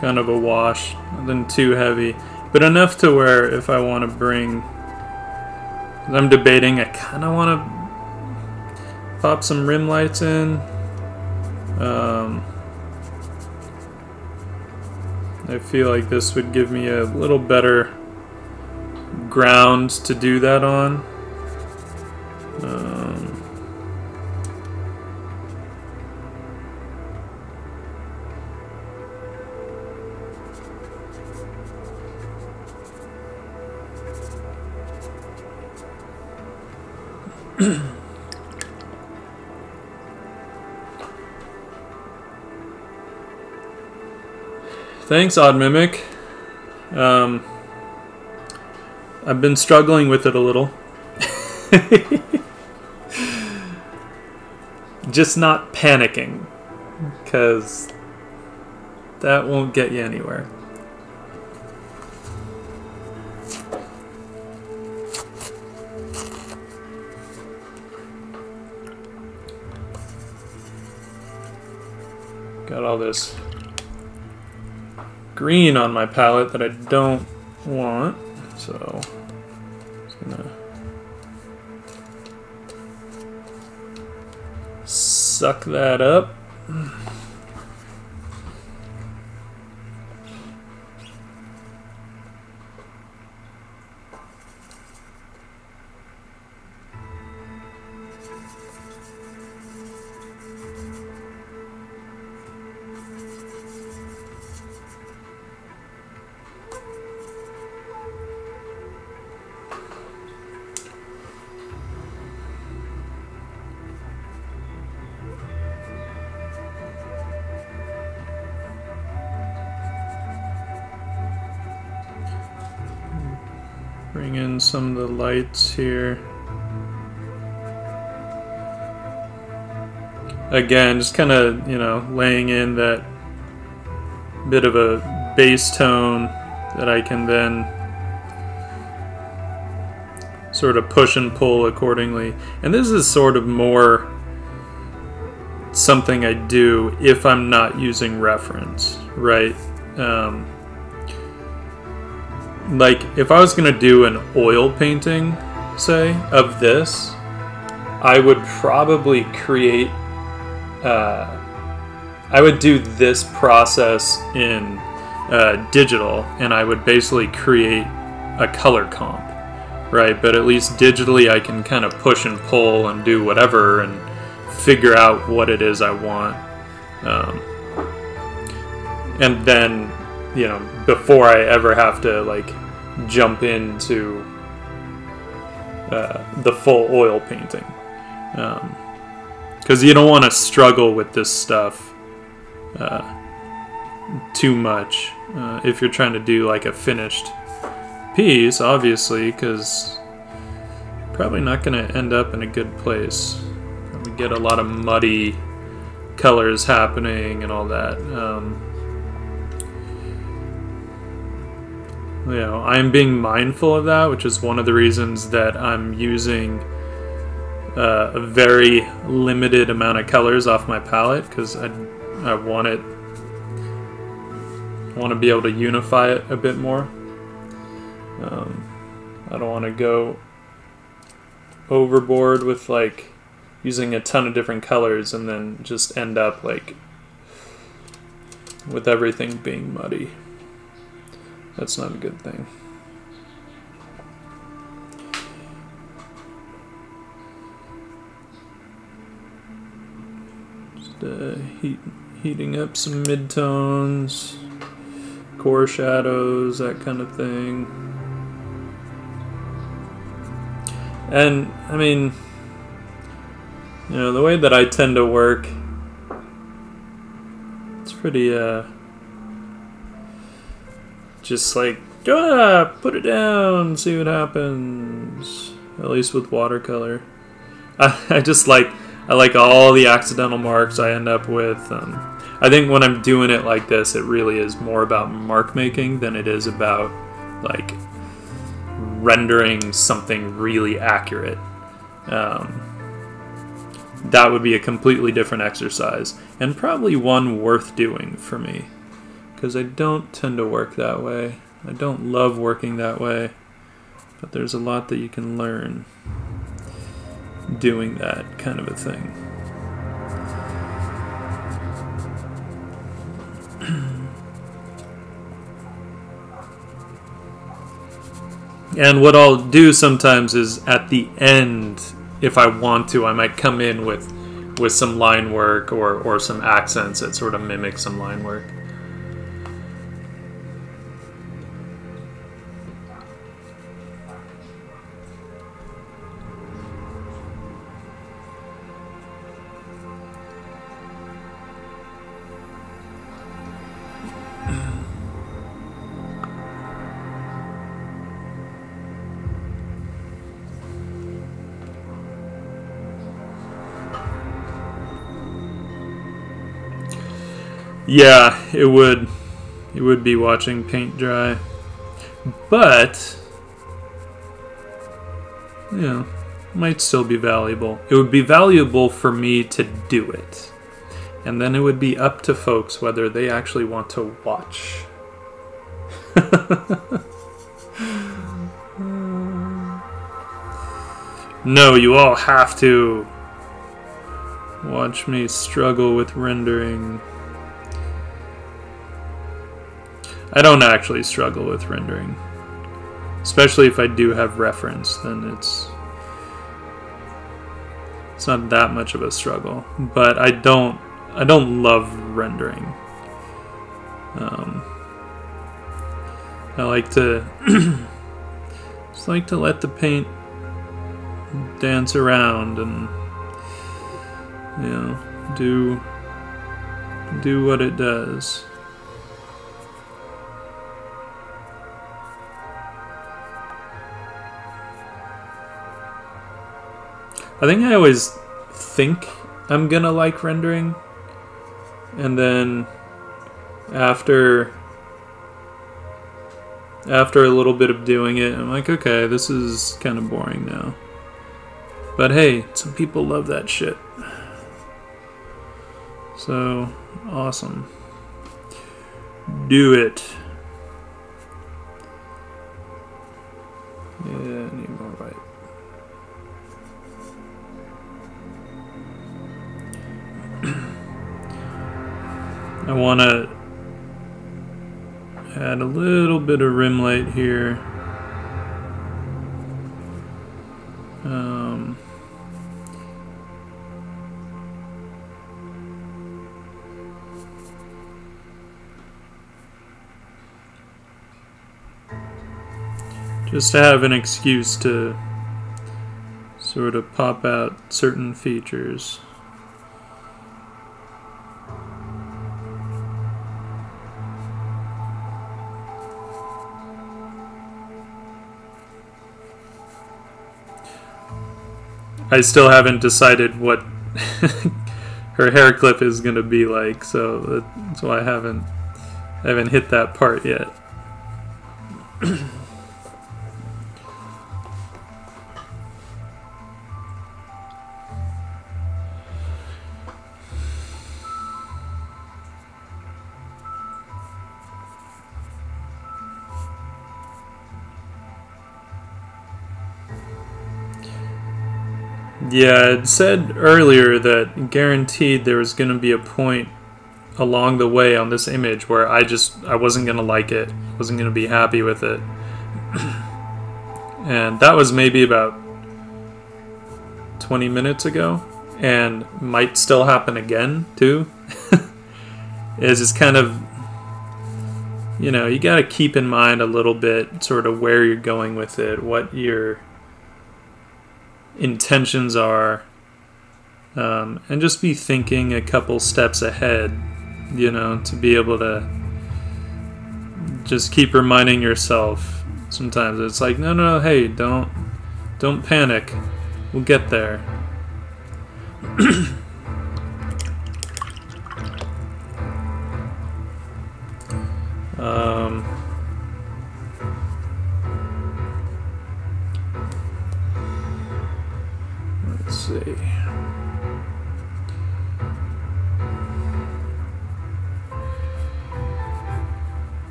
kind of a wash, nothing too heavy, but enough to where if I want to bring, I'm debating, I kind of want to pop some rim lights in. I feel like this would give me a little better ground to do that on. Thanks, Odd Mimic. I've been struggling with it a little. Just not panicking, because that won't get you anywhere. Got all this green on my palette that I don't want, so I'm just gonna suck that up. Bring in some of the lights here. Again, just kind of, you know, laying in that bit of a base tone that I can then sort of push and pull accordingly. And this is sort of more something I do if I'm not using reference, right? Like if I was gonna do an oil painting, say, of this, I would probably create I would do this process in digital, and I would basically create a color comp, right? But at least digitally I can kind of push and pull and do whatever and figure out what it is I want. And then, you know, before I ever have to like jump into the full oil painting. Because you don't want to struggle with this stuff too much if you're trying to do like a finished piece, obviously, because probably not going to end up in a good place. We get a lot of muddy colors happening and all that. You know, I'm being mindful of that, which is one of the reasons that I'm using a very limited amount of colors off my palette, because I want it. I want to be able to unify it a bit more. I don't want to go overboard with like using a ton of different colors and then just end up like with everything being muddy. That's not a good thing. Just heating up some midtones, core shadows, that kind of thing. And I mean, you know, the way that I tend to work, it's pretty just like, put it down, see what happens. At least with watercolor. I just like, I like all the accidental marks I end up with. I think when I'm doing it like this, it really is more about mark making than it is about like rendering something really accurate. That would be a completely different exercise, and probably one worth doing for me. Because I don't tend to work that way. I don't love working that way, but there's a lot that you can learn doing that kind of a thing. And what I'll do sometimes is at the end, if I want to, I might come in with some line work or some accents that sort of mimic some line work. Yeah, it would be watching paint dry, but you know, might still be valuable. It would be valuable for me to do it, and then it would be up to folks whether they actually want to watch. No, you all have to watch me struggle with rendering. I don't actually struggle with rendering, especially if I do have reference. Then it's not that much of a struggle. But I don't love rendering. I like to Just like to let the paint dance around and, you know, do what it does. I think I always think I'm gonna like rendering, and then after a little bit of doing it, I'm like, okay, this is kind of boring now. But hey, some people love that shit. So, awesome. Do it. Yeah, I need more white. I want to add a little bit of rim light here. Just to have an excuse to sort of pop out certain features. I still haven't decided what her hair clip is going to be like, so that's why I haven't hit that part yet. Yeah, it said earlier that guaranteed there was going to be a point along the way on this image where I wasn't going to like it, wasn't going to be happy with it. And that was maybe about 20 minutes ago, and might still happen again too. It's just kind of, you know, you got to keep in mind a little bit sort of where you're going with it, what your intentions are, and just be thinking a couple steps ahead, you know, to be able to just keep reminding yourself. Sometimes it's like, no, hey, don't panic, we'll get there. Let's see.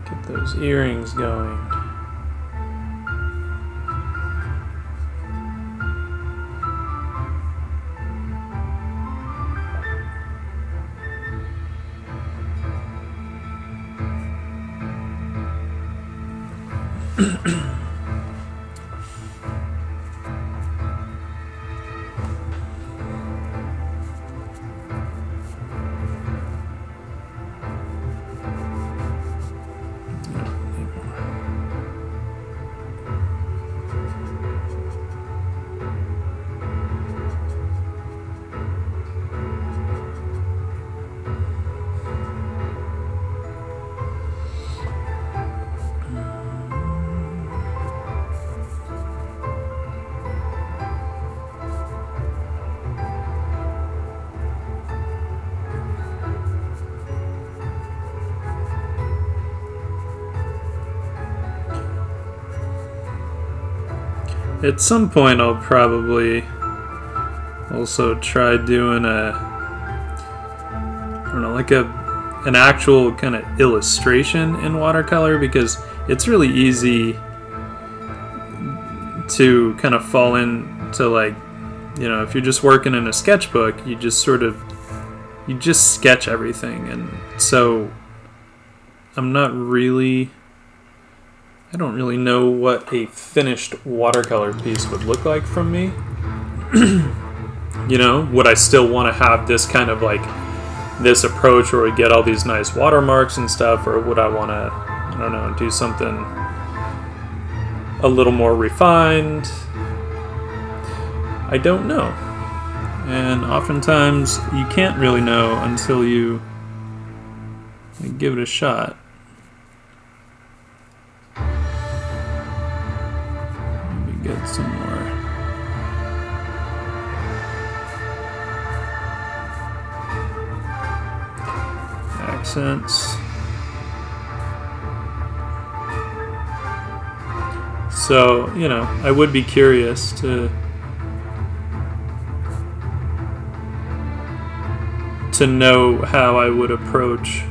Get those earrings going. At some point I'll probably also try doing an actual kind of illustration in watercolor, because it's really easy to kind of fall into, like, you know, if you're just working in a sketchbook, you just sketch everything, and so I'm not really... I don't really know what a finished watercolor piece would look like from me. You know, would I still want to have this kind of like this approach where we get all these nice watermarks and stuff, or would I want to, I don't know, do something a little more refined? I don't know. And oftentimes you can't really know until you give it a shot. Maybe get some more. Accents. So, you know, I would be curious to know how I would approach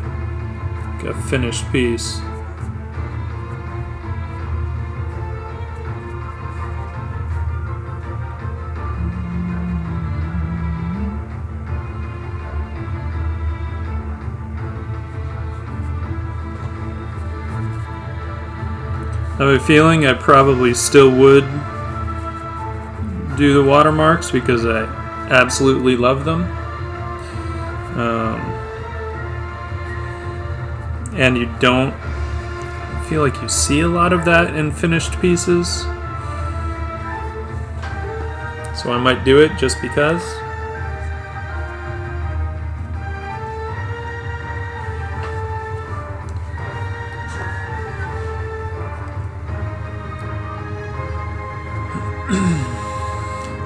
a finished piece. I have a feeling I probably still would do the watermarks because I absolutely love them. And you don't feel like you see a lot of that in finished pieces. So I might do it just because.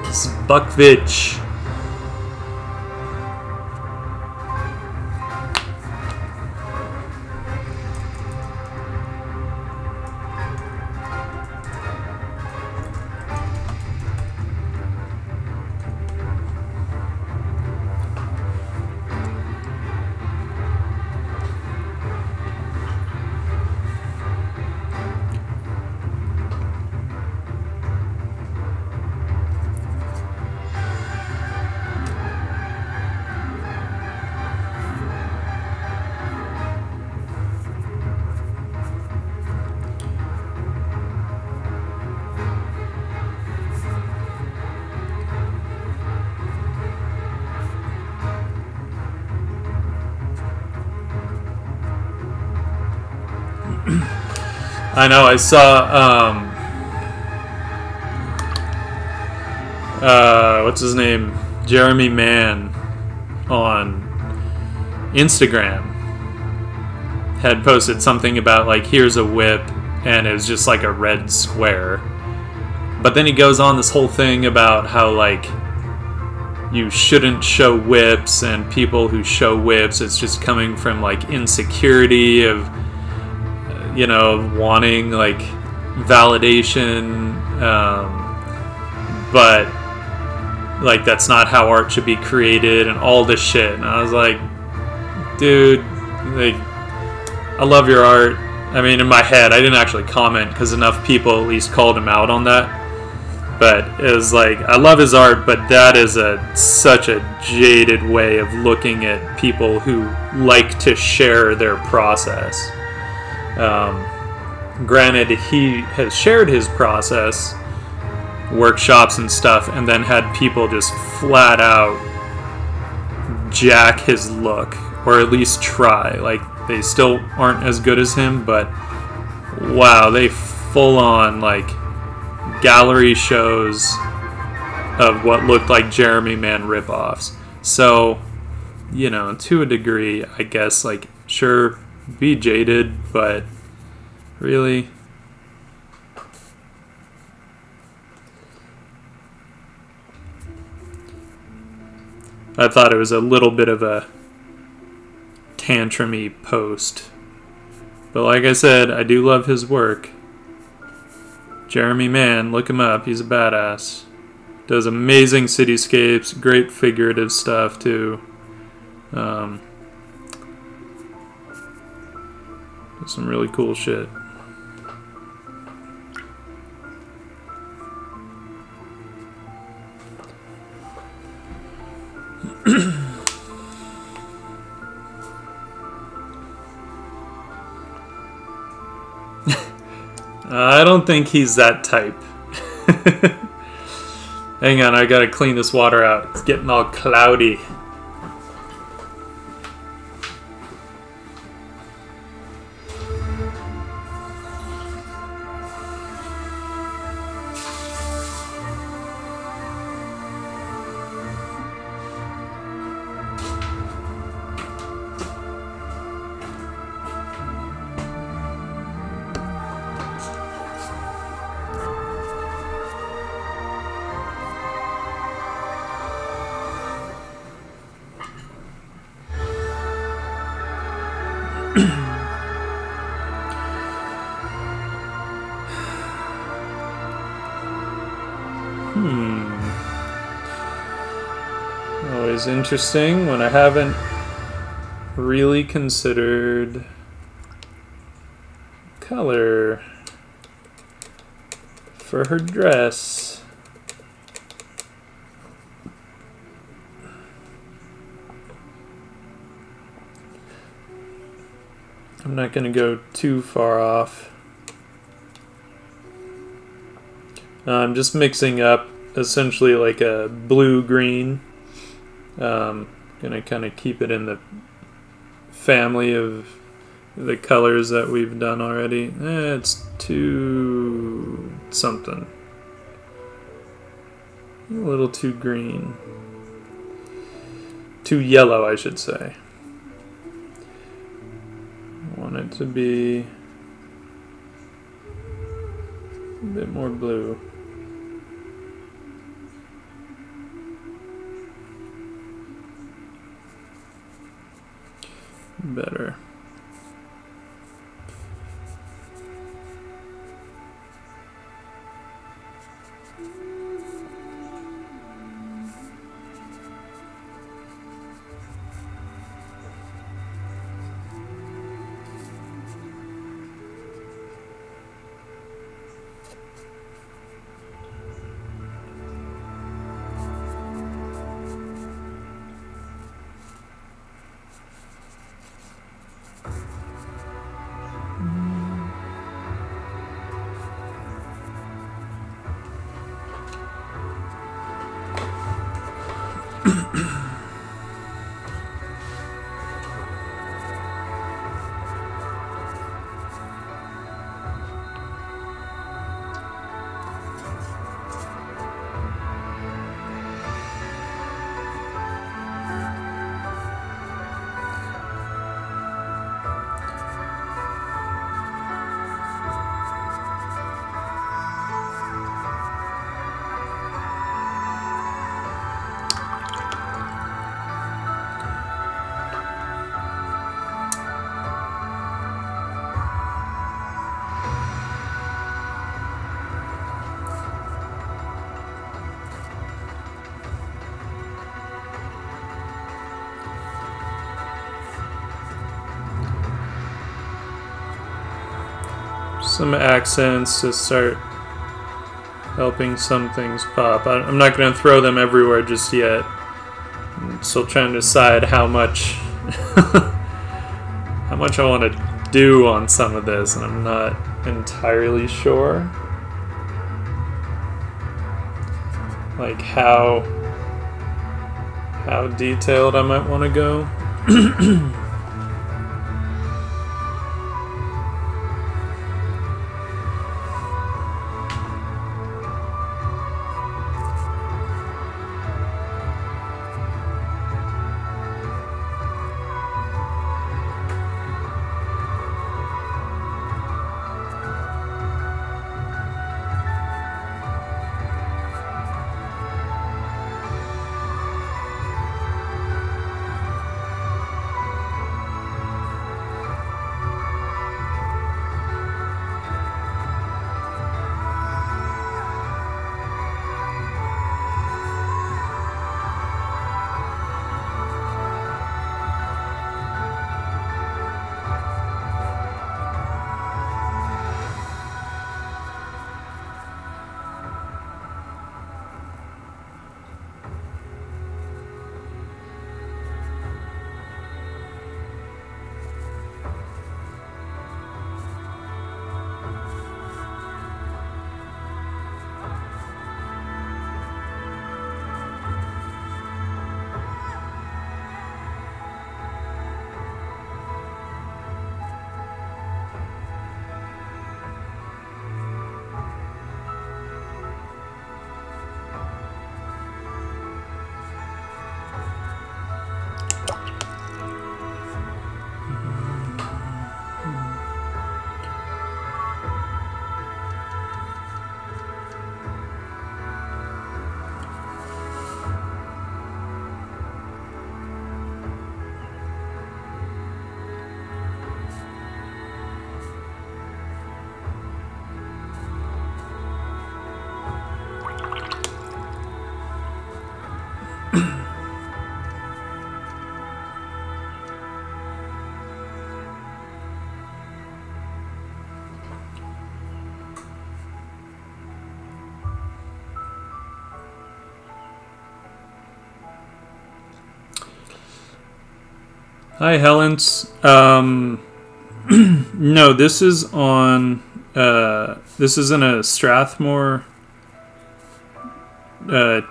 This is Buckvidge. I know, I saw, what's his name? Jeremy Mann on Instagram had posted something about, like, here's a whip, and it was just like a red square. But then he goes on this whole thing about how, like, you shouldn't show whips, and people who show whips, it's just coming from, like, insecurity of, you know, wanting like validation, but like that's not how art should be created and all this shit. And I was like, dude, like, I love your art. I mean, in my head, I didn't actually comment because enough people at least called him out on that. But it was like, I love his art, but that is such a jaded way of looking at people who like to share their process. Granted, he has shared his process, workshops and stuff, and then had people just flat out jack his look, or at least try. Like, they still aren't as good as him, but wow, they full on, like, gallery shows of what looked like Jeremy Mann ripoffs. So, you know, to a degree, I guess, like, sure, be jaded, but really, I thought it was a little bit of a tantrum-y post. But like I said, I do love his work. Jeremy Mann, look him up, he's a badass. Does amazing cityscapes, great figurative stuff too. Some really cool shit. I don't think he's that type. Hang on, I gotta clean this water out. It's getting all cloudy. Always interesting when I haven't really considered color for her dress. I'm not going to go too far off. I'm just mixing up essentially like a blue-green. Gonna kind of keep it in the family of the colors that we've done already. It's too something. A little too green. Too yellow, I should say. I want it to be a bit more blue. Better. Some accents to start helping some things pop. I'm not going to throw them everywhere just yet. I'm still trying to decide how much how much I want to do on some of this, and I'm not entirely sure. Like how detailed I might want to go. Hi, Helens. No, this is on. This is in a Strathmore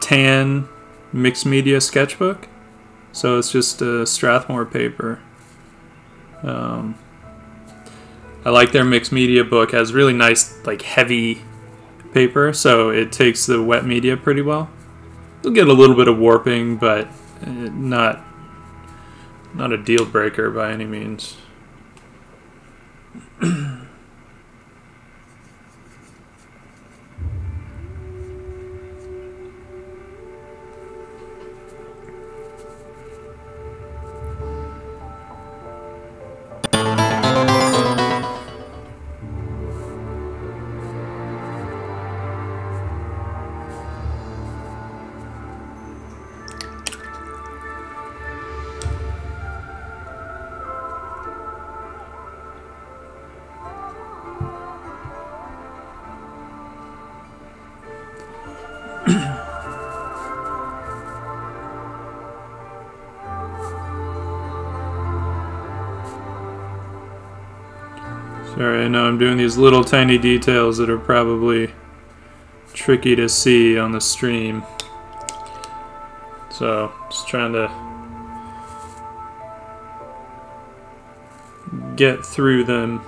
tan mixed media sketchbook. So it's just a Strathmore paper. I like their mixed media book. It has really nice, like, heavy paper, so it takes the wet media pretty well. You'll get a little bit of warping, but not a deal breaker by any means. Sorry, I know I'm doing these little tiny details that are probably tricky to see on the stream. So, just trying to get through them.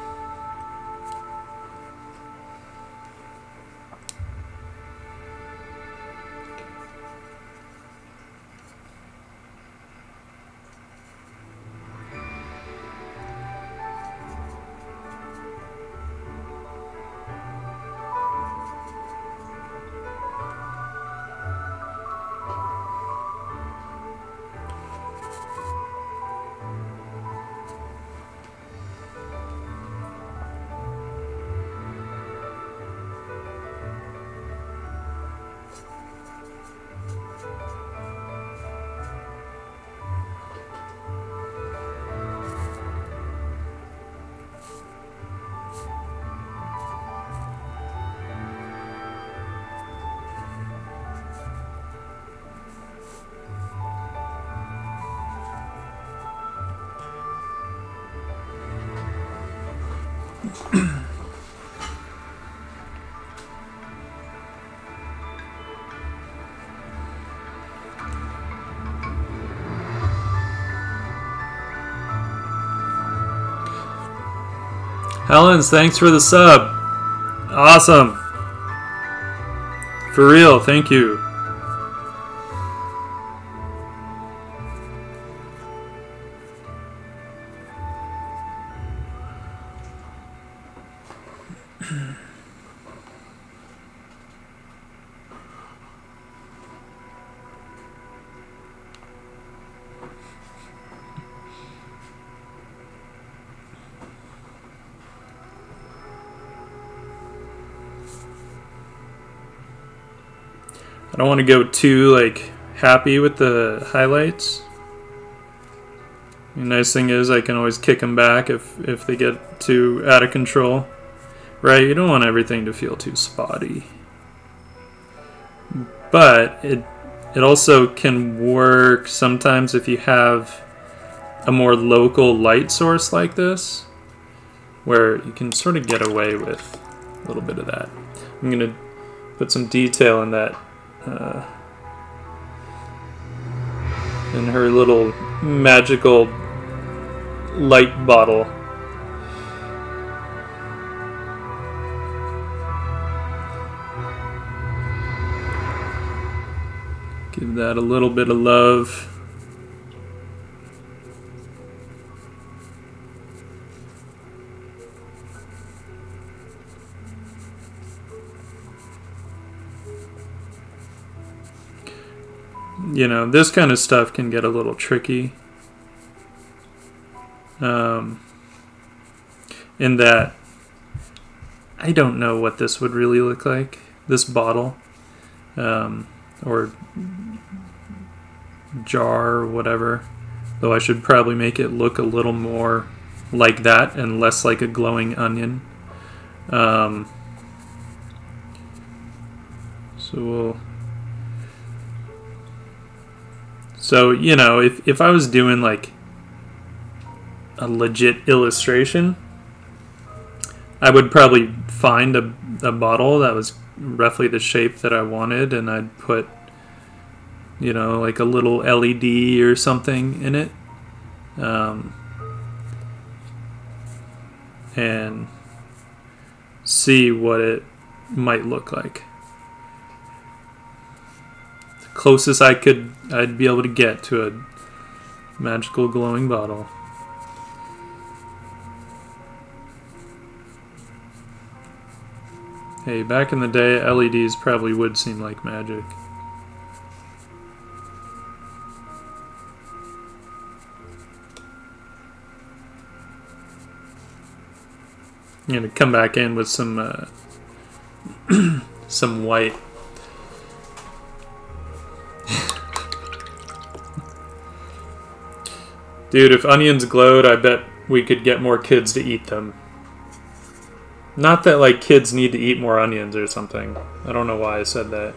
Helens, thanks for the sub. Awesome. For real, thank you. I don't want to go too, like, happy with the highlights. The nice thing is I can always kick them back if they get too out of control. Right? You don't want everything to feel too spotty. But it also can work sometimes if you have a more local light source like this, where you can sort of get away with a little bit of that. I'm going to put some detail in that. In her little magical light bottle. Give that a little bit of love. You know, this kind of stuff can get a little tricky. In that I don't know what this would really look like, this bottle, or jar or whatever, though I should probably make it look a little more like that and less like a glowing onion. So, you know, if I was doing like a legit illustration, I would probably find a bottle that was roughly the shape that I wanted, and I'd put, you know, like a little LED or something in it, and see what it might look like. The closest I'd be able to get to a magical glowing bottle. Hey, back in the day, LEDs probably would seem like magic. I'm gonna come back in with some some white. Dude, if onions glowed, I bet we could get more kids to eat them. Not that, like, kids need to eat more onions or something. I don't know why I said that.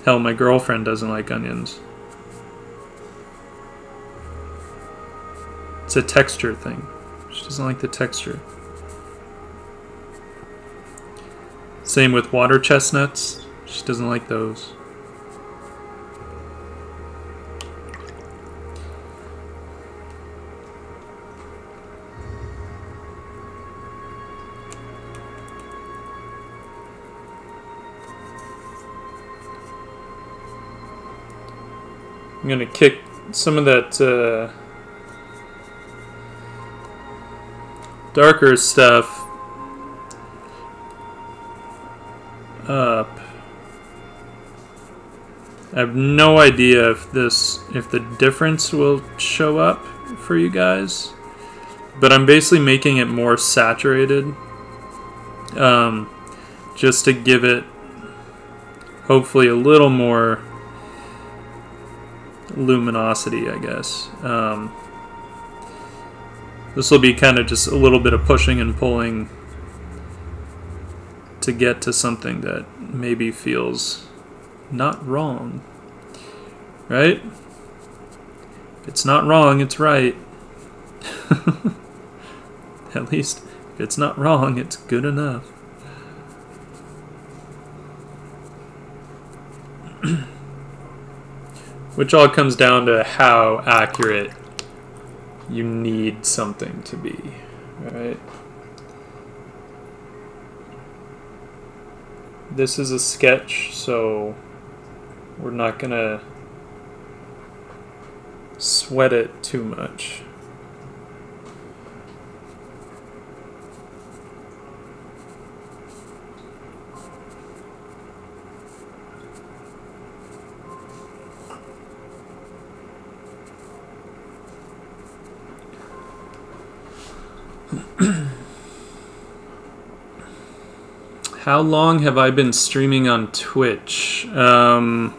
Hell, my girlfriend doesn't like onions. It's a texture thing. She doesn't like the texture. Same with water chestnuts. She doesn't like those. I'm gonna kick some of that darker stuff up. I have no idea if the difference will show up for you guys, but I'm basically making it more saturated, just to give it hopefully a little more luminosity, I guess. This will be kind of just a little bit of pushing and pulling to get to something that maybe feels not wrong, right? If it's not wrong, it's right. At least if it's not wrong, it's good enough. Which all comes down to how accurate you need something to be, right? This is a sketch, so we're not gonna sweat it too much. How long have I been streaming on Twitch? I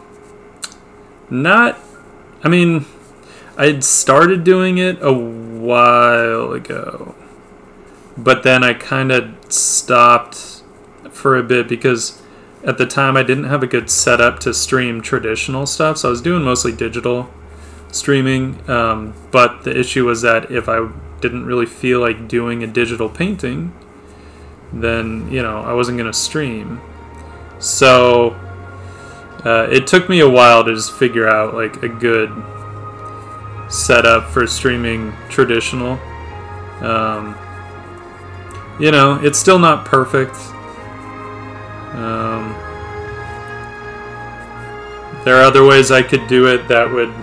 mean, I'd started doing it a while ago, but then I kind of stopped for a bit because at the time I didn't have a good setup to stream traditional stuff, so I was doing mostly digital streaming, but the issue was that if I didn't really feel like doing a digital painting, then, you know, I wasn't going to stream. So it took me a while to just figure out like a good setup for streaming traditional. You know, it's still not perfect. There are other ways I could do it that would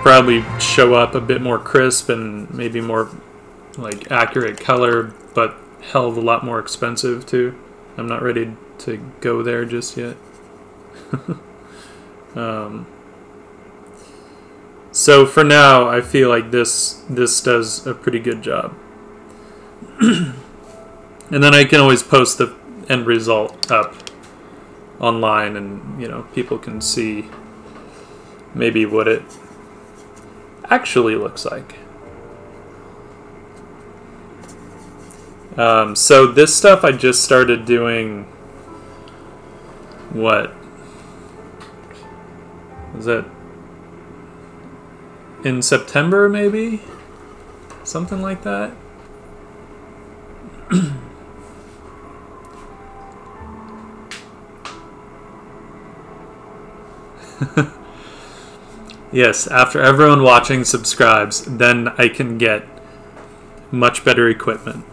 probably show up a bit more crisp and maybe more like accurate color, but hell of a lot more expensive too. I'm not ready to go there just yet. So for now, I feel like this does a pretty good job. And then I can always post the end result up online, and you know, people can see maybe what it actually looks like. So this stuff I just started doing, what, is that in September maybe? Something like that. Yes, after everyone watching subscribes, then I can get much better equipment.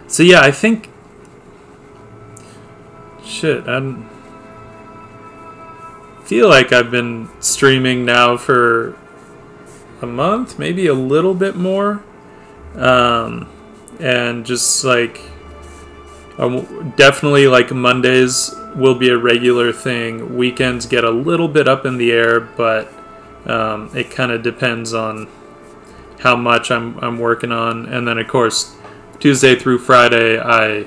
So yeah, I think... Shit, I feel like I've been streaming now for a month, maybe a little bit more. And just like... definitely like Mondays will be a regular thing. Weekends get a little bit up in the air, but it kind of depends on how much I'm working on. And then of course Tuesday through Friday I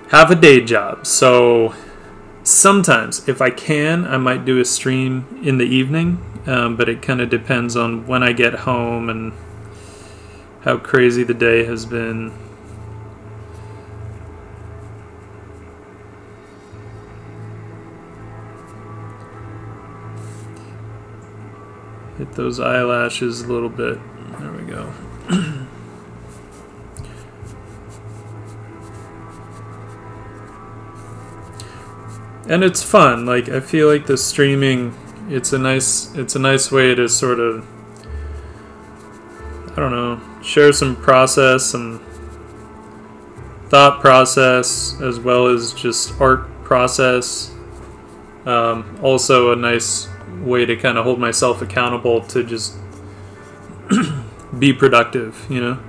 have a day job, so sometimes if I can I might do a stream in the evening, but it kind of depends on when I get home and how crazy the day has been. Hit those eyelashes a little bit. There we go. And it's fun. Like, I feel like the streaming, it's a nice way to sort of, I don't know, share some process and thought process as well as just art process. Also a nice way to kind of hold myself accountable to just be productive, you know?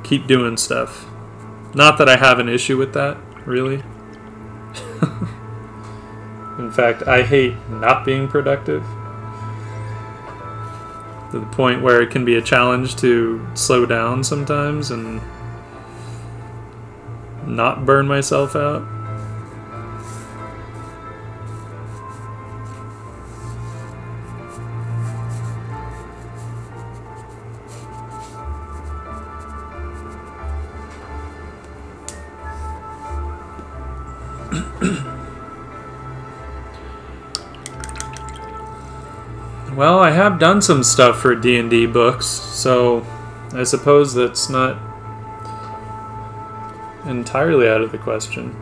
Keep doing stuff. Not that I have an issue with that, really. In fact, I hate not being productive to the point where it can be a challenge to slow down sometimes and not burn myself out. Well, I have done some stuff for D&D books, so I suppose that's not entirely out of the question.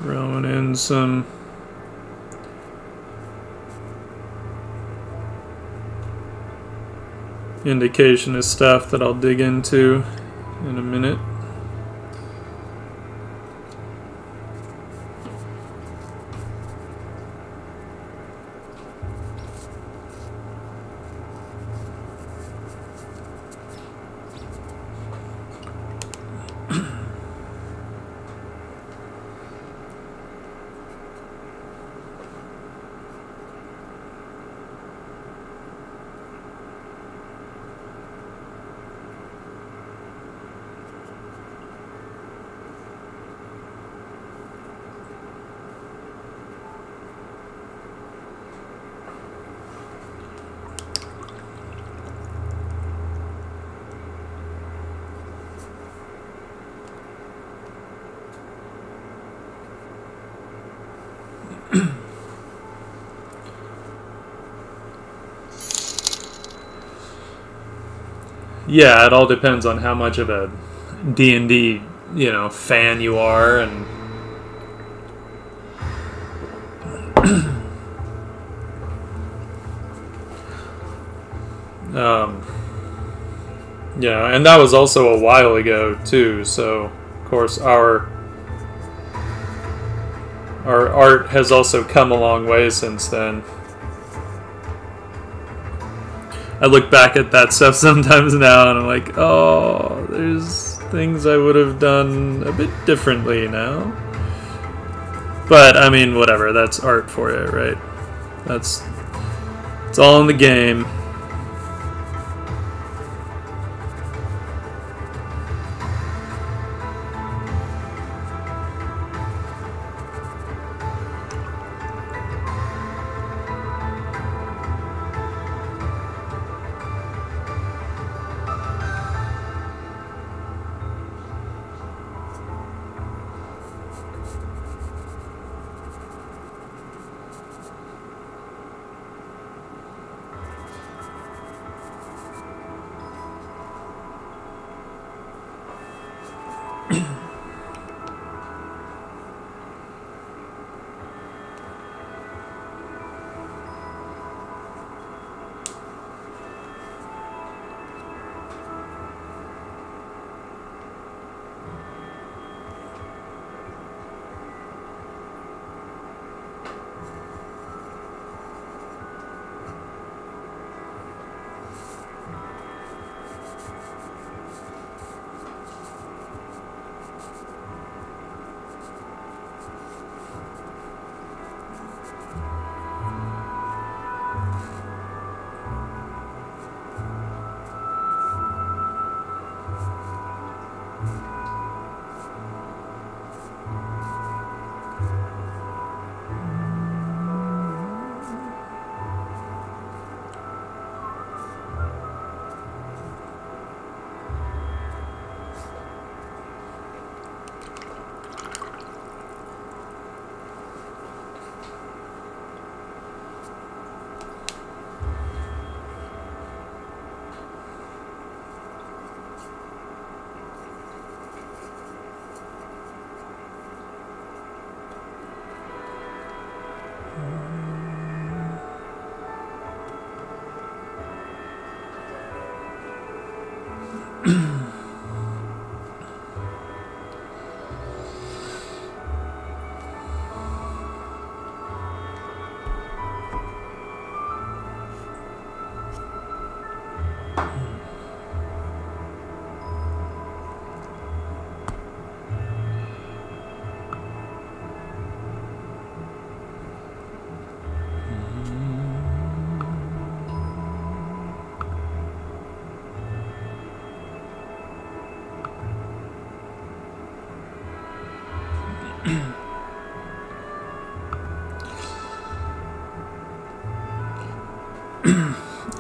Throwing in some indication of stuff that I'll dig into in a minute. Yeah, it all depends on how much of a D&D, you know, fan you are, and yeah, and that was also a while ago too. So, of course, our art has also come a long way since then. I look back at that stuff sometimes now, and I'm like, oh, there's things I would have done a bit differently now. But I mean, whatever. That's art for you, right? It's all in the game.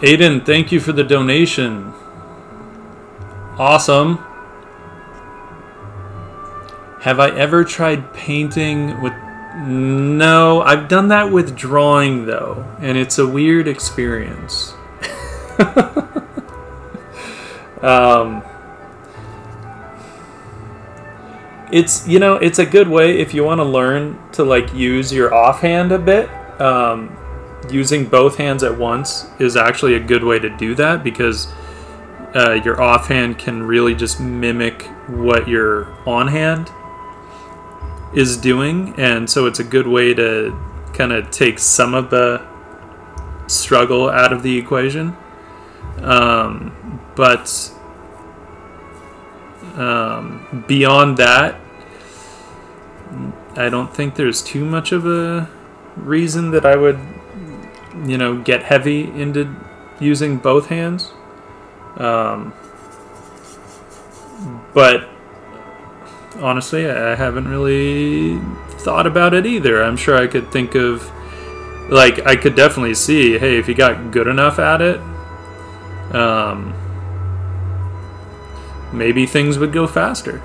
Aiden, thank you for the donation. Awesome. Have I ever tried painting with... No, I've done that with drawing, though, and it's a weird experience. It's, you know, it's a good way if you want to learn to, like, use your offhand a bit. Using both hands at once is actually a good way to do that, because your offhand can really just mimic what your on-hand is doing, and so it's a good way to kind of take some of the struggle out of the equation. But beyond that, I don't think there's too much of a reason that I would, you know, get heavy into using both hands. But honestly, I haven't really thought about it either. I'm sure I could think of, like, I could definitely see, hey, if you got good enough at it, maybe things would go faster.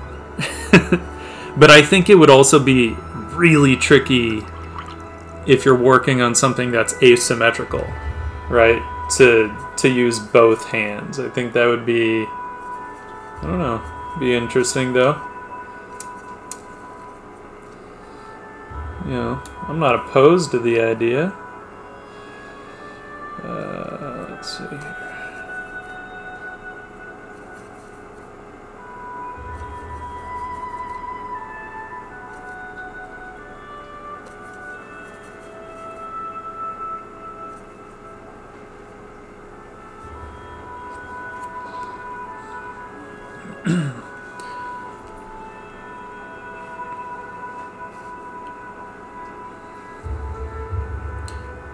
But I think it would also be really tricky if you're working on something that's asymmetrical, right? To use both hands. I think that would be, I don't know, be interesting though. You know, I'm not opposed to the idea. Let's see here.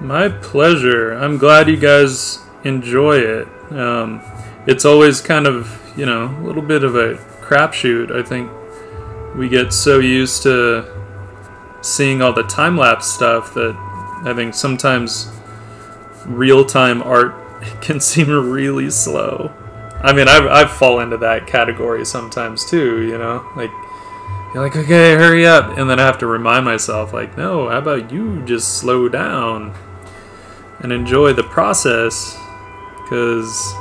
My pleasure. I'm glad you guys enjoy it. It's always kind of, you know, a little bit of a crapshoot. I think we get so used to seeing all the time-lapse stuff that I think sometimes real-time art can seem really slow. I mean, I've fallen into that category sometimes too, you know? Like, you're like, okay, hurry up. And then I have to remind myself, like, no, how about you just slow down and enjoy the process, because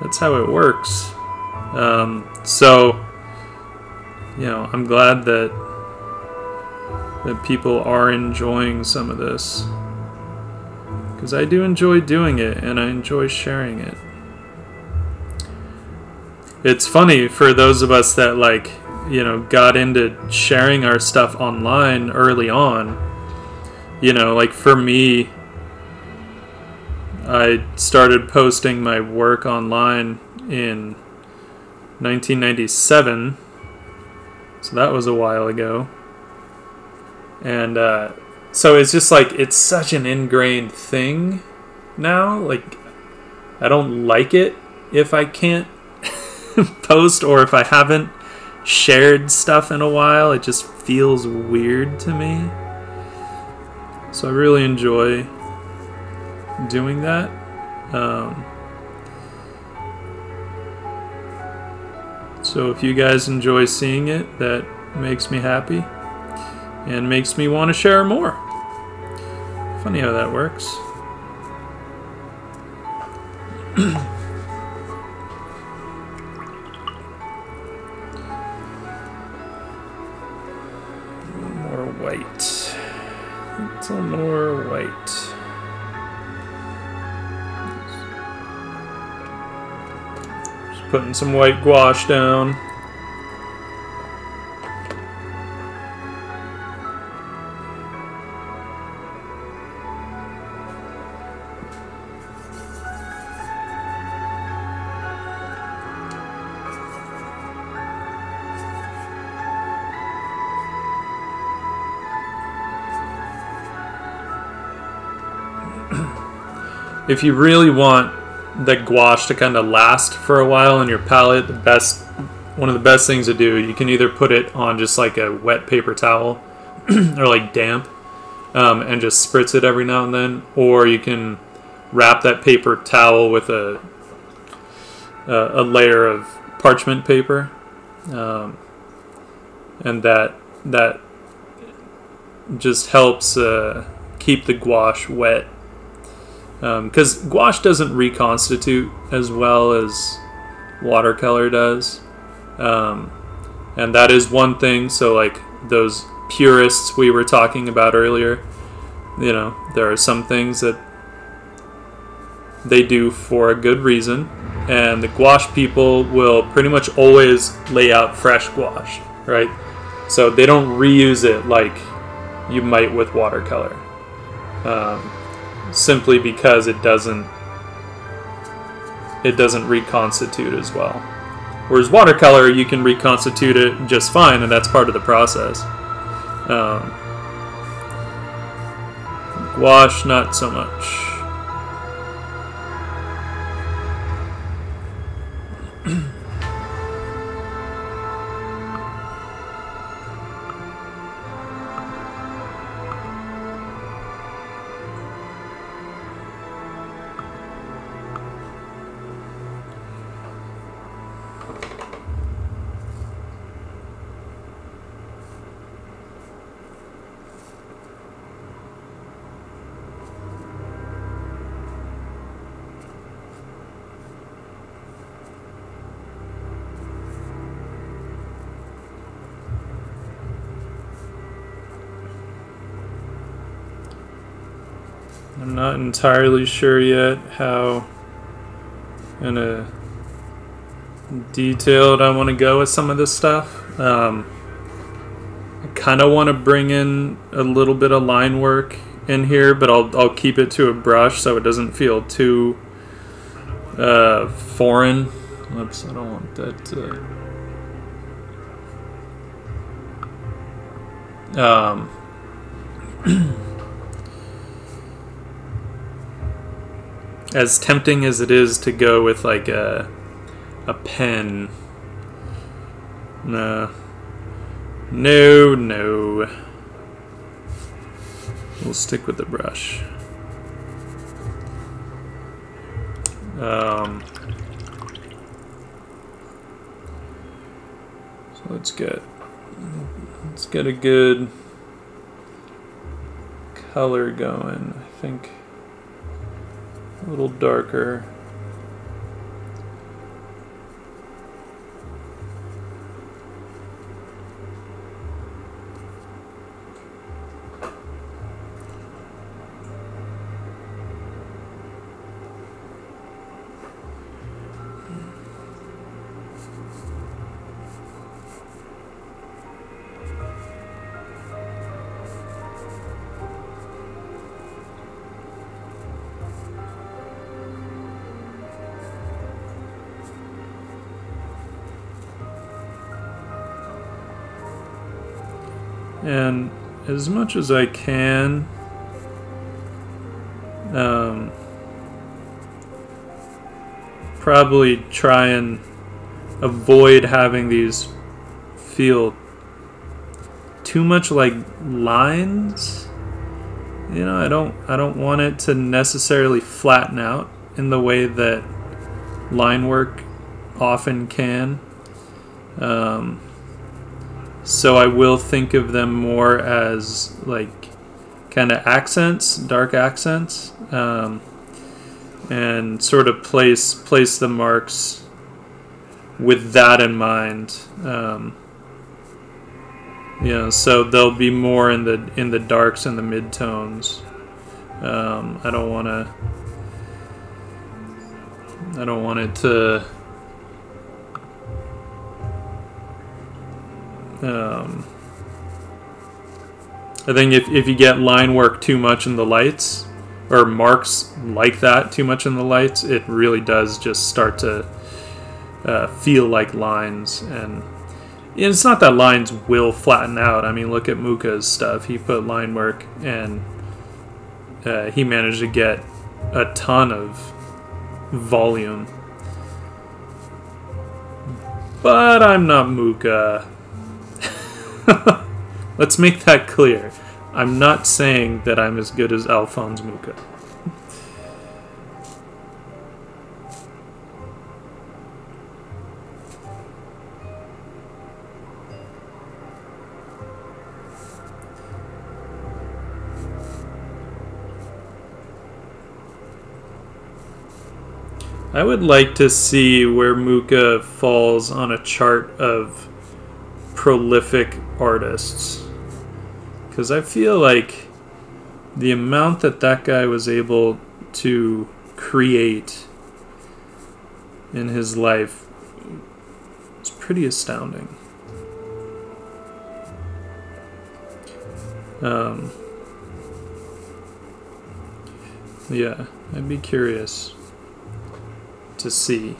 that's how it works. So, you know, I'm glad that people are enjoying some of this, because I do enjoy doing it and I enjoy sharing it. It's funny for those of us that, like, you know, got into sharing our stuff online early on. You know, like for me, I started posting my work online in 1997, so that was a while ago. And so it's just like, it's such an ingrained thing now. Like, I don't like it if I can't post, or if I haven't shared stuff in a while. It just feels weird to me. So I really enjoy doing that. So if you guys enjoy seeing it, that makes me happy and makes me want to share more. Funny how that works. More white. A little more white. Putting some white gouache down. If you really want the gouache to kind of last for a while in your palette, one of the best things to do, you can either put it on just like a wet paper towel or like damp, and just spritz it every now and then, or you can wrap that paper towel with a layer of parchment paper, and that just helps keep the gouache wet. Because gouache doesn't reconstitute as well as watercolor does, and that is one thing. So like those purists we were talking about earlier, you know, there are some things that they do for a good reason, and the gouache people will pretty much always lay out fresh gouache, right? So they don't reuse it like you might with watercolor. Simply because it doesn't reconstitute as well. Whereas watercolor, you can reconstitute it just fine, and that's part of the process. Gouache, not so much. I'm not entirely sure yet how detailed I want to go with some of this stuff. I kind of want to bring in a little bit of line work in here, but I'll keep it to a brush so it doesn't feel too foreign Oops, I don't want that to... as tempting as it is to go with like a pen, no, we'll stick with the brush. So let's get a good color going. I think a little darker. And as much as I can, probably try and avoid having these feel too much like lines. You know, I don't want it to necessarily flatten out in the way that line work often can. So I will think of them more as like kind of accents, dark accents, and sort of place the marks with that in mind. You know, so they'll be more in the darks and the midtones. I don't want it to. I think if you get line work too much in the lights, or marks like that too much in the lights, it really does just start to feel like lines. And it's not that lines will flatten out. I mean, look at Muka's stuff. He put line work, and he managed to get a ton of volume. But I'm not Muka. Let's make that clear. I'm not saying that I'm as good as Alphonse Muka. I would like to see where Muka falls on a chart of prolific artists, because I feel like the amount that guy was able to create in his life is pretty astounding. Yeah, I'd be curious to see.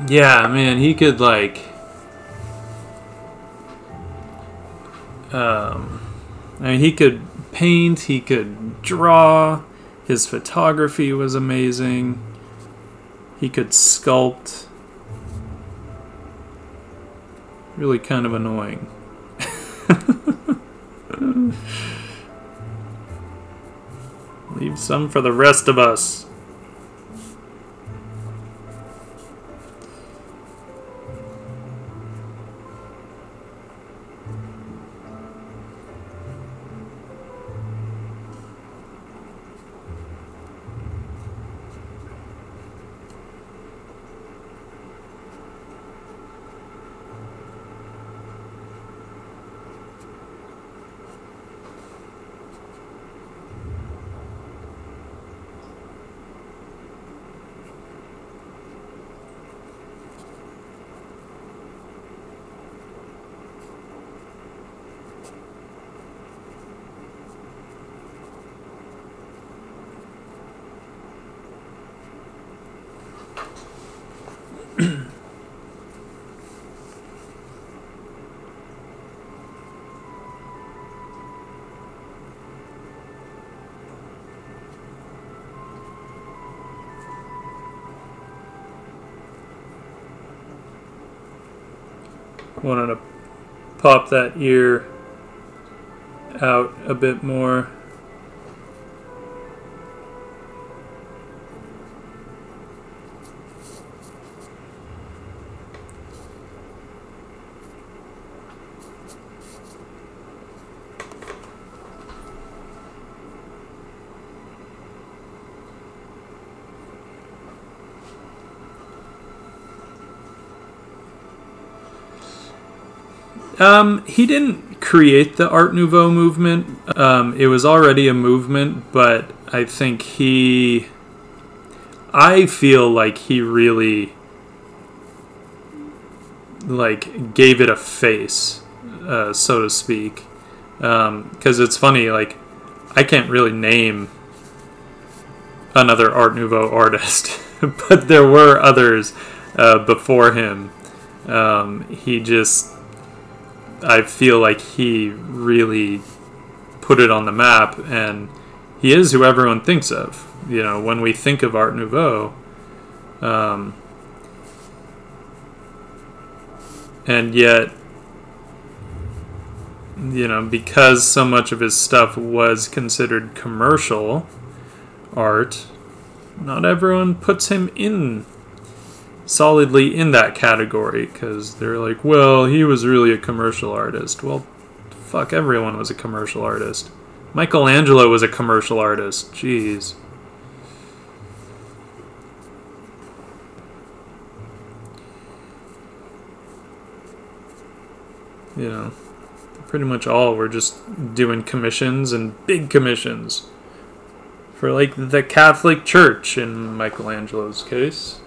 Yeah, man, he could like I mean, he could paint, he could draw, his photography was amazing, he could sculpt. Really kind of annoying. Leave some for the rest of us. wanted to pop that ear out a bit more. He didn't create the Art Nouveau movement. It was already a movement, but I think I feel like he really like gave it a face, so to speak. Because it's funny, like I can't really name another Art Nouveau artist, but there were others before him. I feel like he really put it on the map, and he is who everyone thinks of. You know, when we think of Art Nouveau, and yet, you know, because so much of his stuff was considered commercial art, not everyone puts him in solidly in that category, because they're like, well, he was really a commercial artist. Well, fuck, everyone was a commercial artist. Michelangelo was a commercial artist. Jeez. You know, pretty much all were just doing commissions, and big commissions for like the Catholic Church in Michelangelo's case.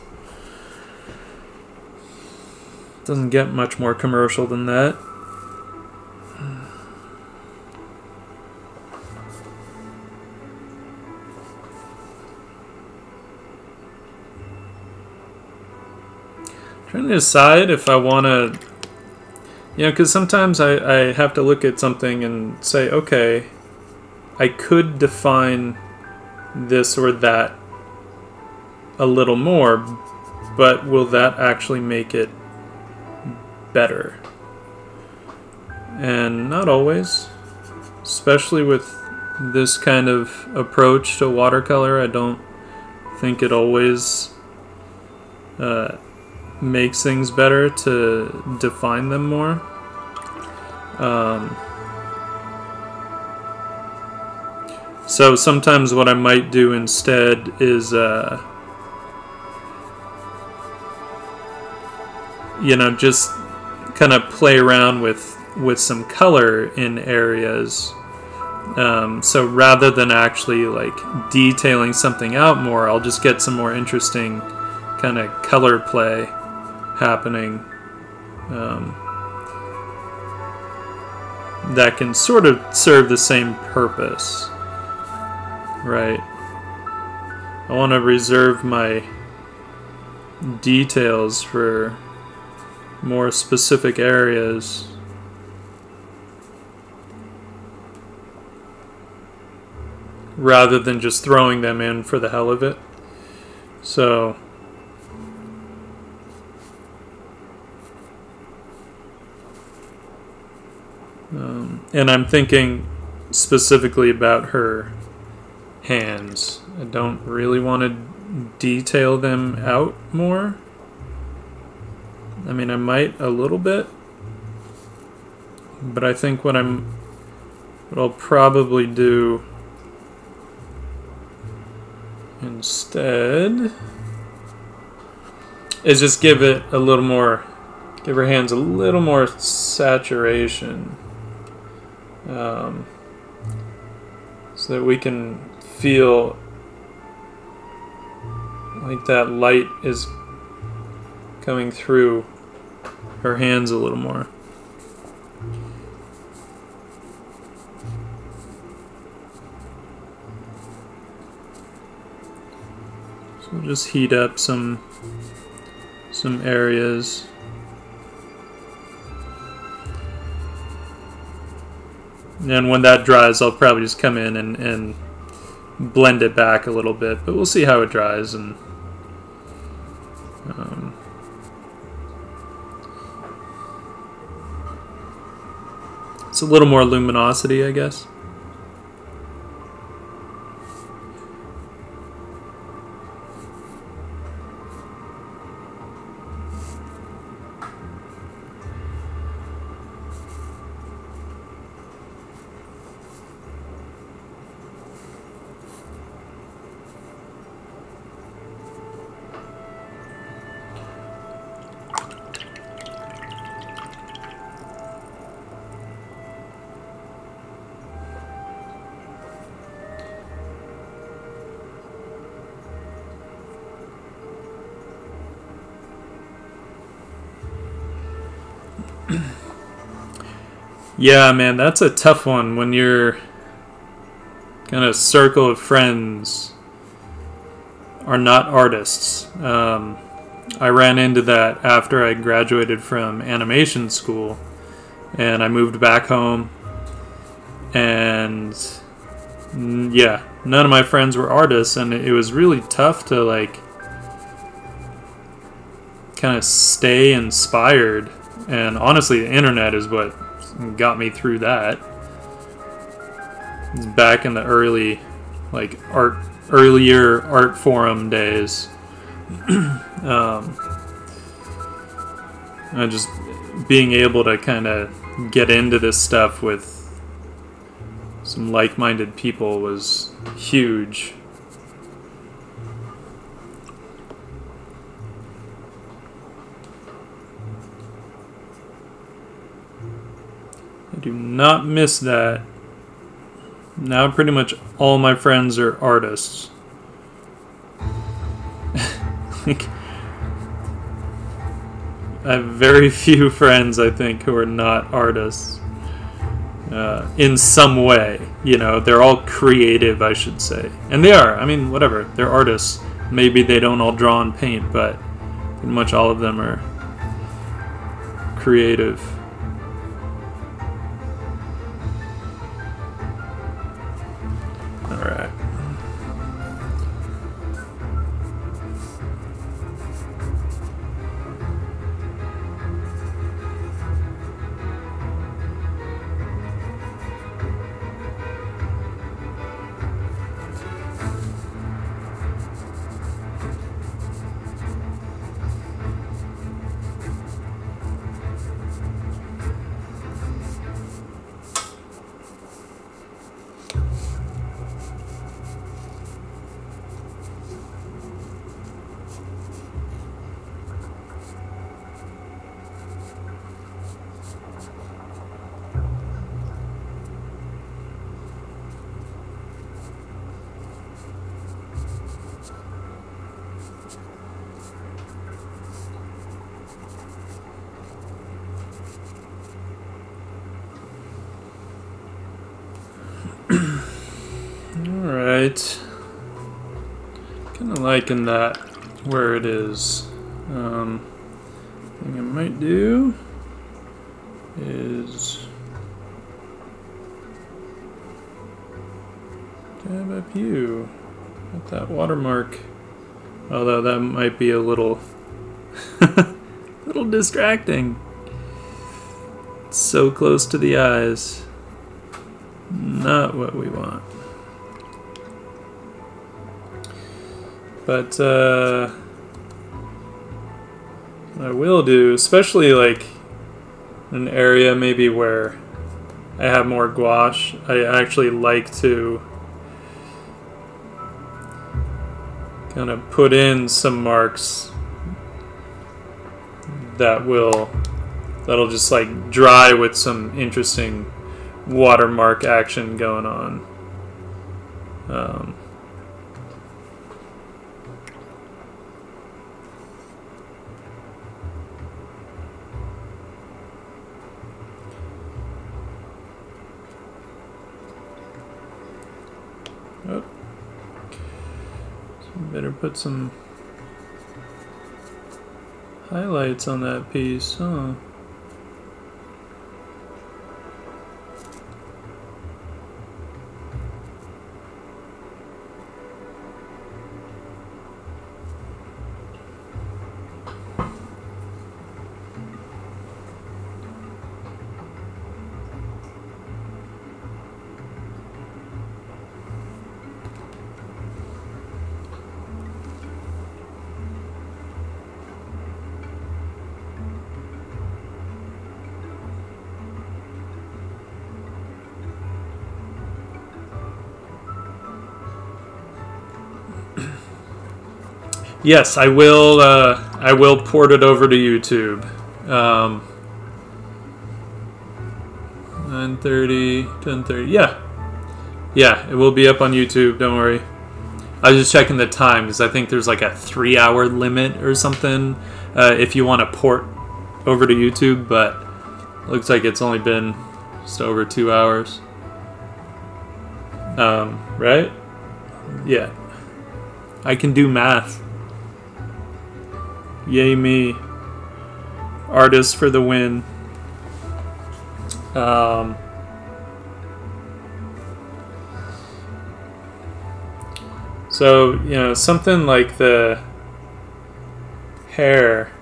Doesn't get much more commercial than that. Trying to decide if I want to, you know, because sometimes I have to look at something and say, okay, I could define this or that a little more, but will that actually make it better? And not always, especially with this kind of approach to watercolor. I don't think it always makes things better to define them more. So sometimes what I might do instead is you know, just kind of play around with some color in areas. So rather than actually like detailing something out more, I'll just get some more interesting kind of color play happening that can sort of serve the same purpose, right? I want to reserve my details for more specific areas. Rather than just throwing them in for the hell of it. So and I'm thinking specifically about her hands. I don't really want to detail them out more. I mean, I might a little bit, but I think what I'll probably do instead is just give it a little more, give her hands a little more saturation, so that we can feel like that light is coming through her hands a little more. So we'll just heat up some areas. And when that dries, I'll probably just come in and blend it back a little bit, but we'll see how it dries. And It's a little more luminosity, I guess. Yeah, man, that's a tough one when your kind of circle of friends are not artists. I ran into that after I graduated from animation school, and I moved back home, and yeah, none of my friends were artists, and it was really tough to like kind of stay inspired. And honestly, the internet is what got me through that. It's back in the earlier art forum days. And just being able to kind of get into this stuff with some like-minded people was huge. I do not miss that. Now pretty much all my friends are artists. Like, I have very few friends, I think, who are not artists. In some way. You know, they're all creative, I should say. And they are. I mean, whatever. They're artists. Maybe they don't all draw and paint, but pretty much all of them are creative. Alright. Alright. Kind of liking that where it is. Thing I might do is dab up you at that watermark. Although that might be a little little distracting. It's so close to the eyes. Not what we want. But what I will do, especially like an area maybe where I have more gouache, I actually like to kind of put in some marks that'll just like dry with some interesting watermark action going on. Oh. So better put some highlights on that piece, huh? Yes, I will. I will port it over to YouTube. 9:30, 10:30. Yeah, it will be up on YouTube. Don't worry. I was just checking the time because I think there's like a 3-hour limit or something if you want to port over to YouTube. But it looks like it's only been just over 2 hours. Right? Yeah. I can do math. Yay me. Artist for the win. So, you know, something like the hair.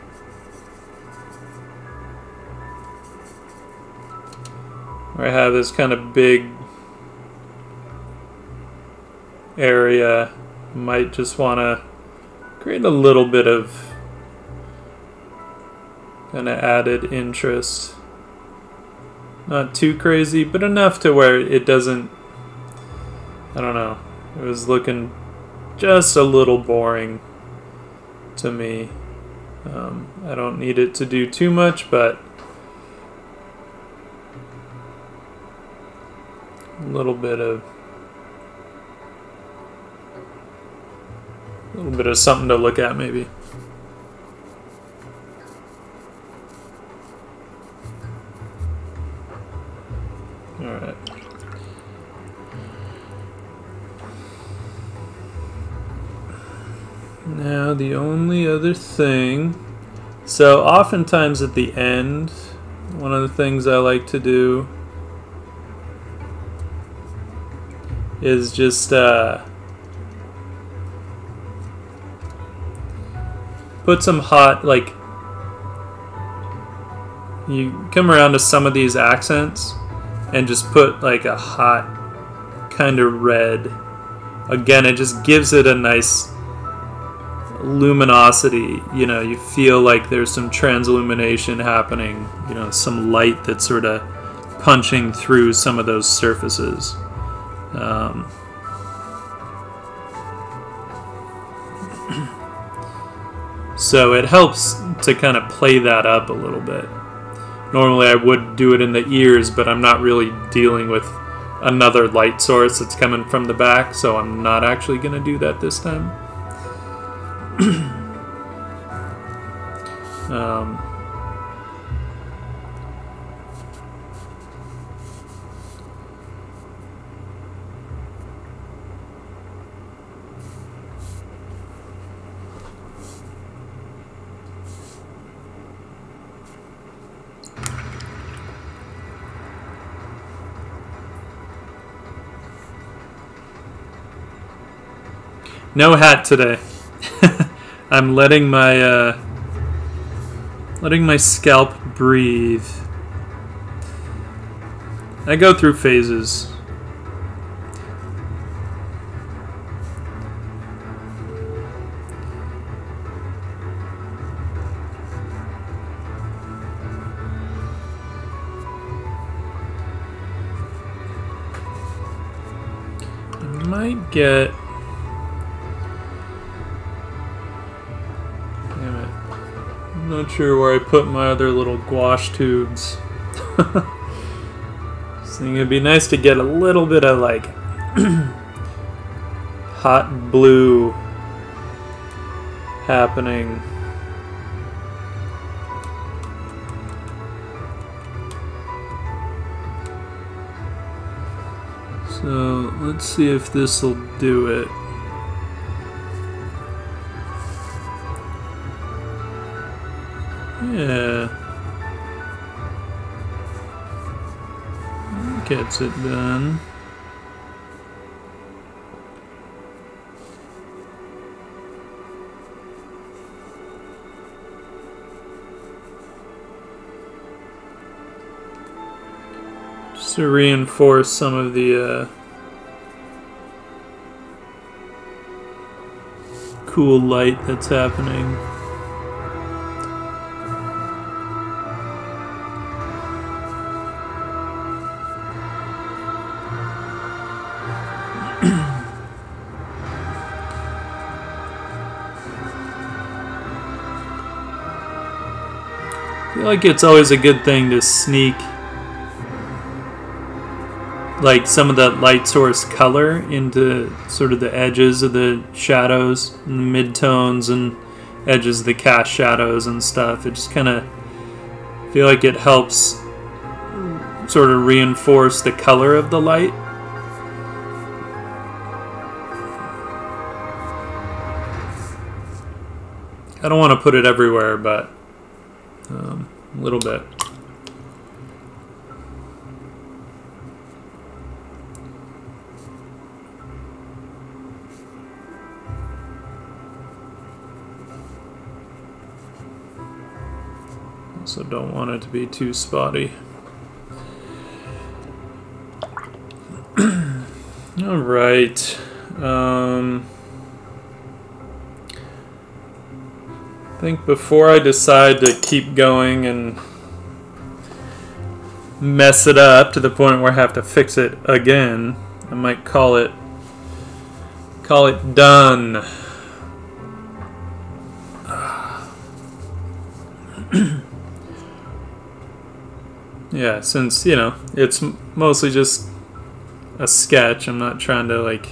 Where I have this kind of big area. Might just want to create a little bit of kind of added interest. Not too crazy, but enough to where it doesn't, I don't know, it was looking just a little boring to me. I don't need it to do too much, but a little bit of something to look at maybe. Alright. Now the only other thing, so oftentimes at the end, one of the things I like to do is just put some hot, like, you come around to some of these accents and just put like a hot kind of red. Again, it just gives it a nice luminosity. You know, you feel like there's some transillumination happening, you know, some light that's sort of punching through some of those surfaces. So it helps to kind of play that up a little bit. Normally I would do it in the ears, but I'm not really dealing with another light source that's coming from the back, so I'm not actually going to do that this time. No hat today. I'm letting my scalp breathe. I go through phases. I might get... I'm not sure where I put my other little gouache tubes. So it'd be nice to get a little bit of like hot blue happening. So let's see if this will do it. Yeah. Gets it done. Just to reinforce some of the cool light that's happening. feel like it's always a good thing to sneak like some of that light source color into sort of the edges of the shadows and the midtones and edges of the cast shadows and stuff. It just kind of feel like it helps sort of reinforce the color of the light. I don't want to put it everywhere, but a little bit. Also don't want it to be too spotty. All right. I think before I decide to keep going and mess it up to the point where I have to fix it again, I might call it done. Yeah, since, you know, it's mostly just a sketch, I'm not trying to like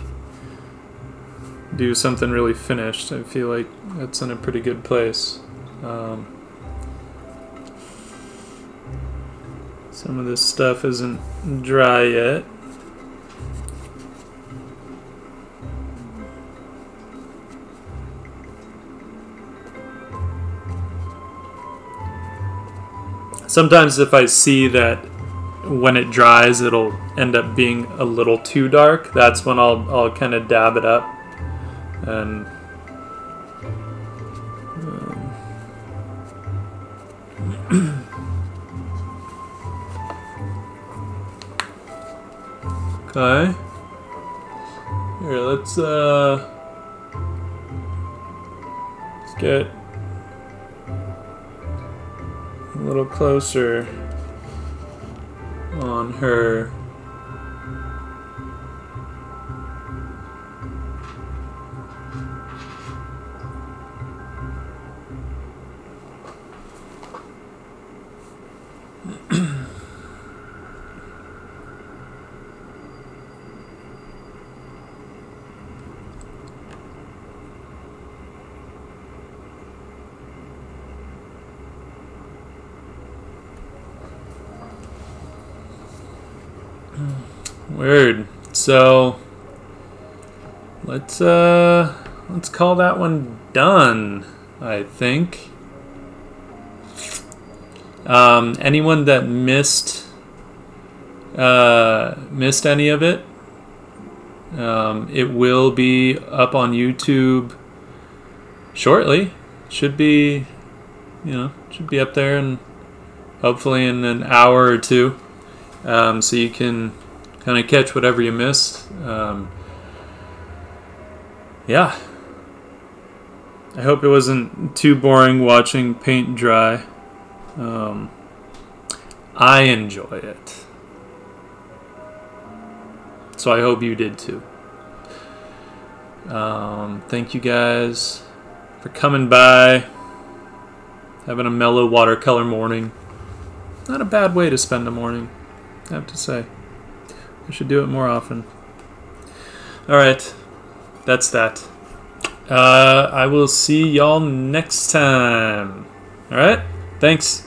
do something really finished. I feel like that's in a pretty good place. Some of this stuff isn't dry yet. Sometimes if I see that when it dries it'll end up being a little too dark, that's when I'll kind of dab it up and okay. Here, let's get a little closer on her. Weird. So let's call that one done, I think. Anyone that missed any of it, it will be up on YouTube shortly. Should be, should be up there, and hopefully in an hour or two, so you can kind of catch whatever you missed. Yeah. I hope it wasn't too boring watching paint dry. I enjoy it. So I hope you did too. Thank you guys for coming by. Having a mellow watercolor morning. Not a bad way to spend a morning, I have to say. I should do it more often. Alright, that's that. I will see y'all next time. Alright, thanks.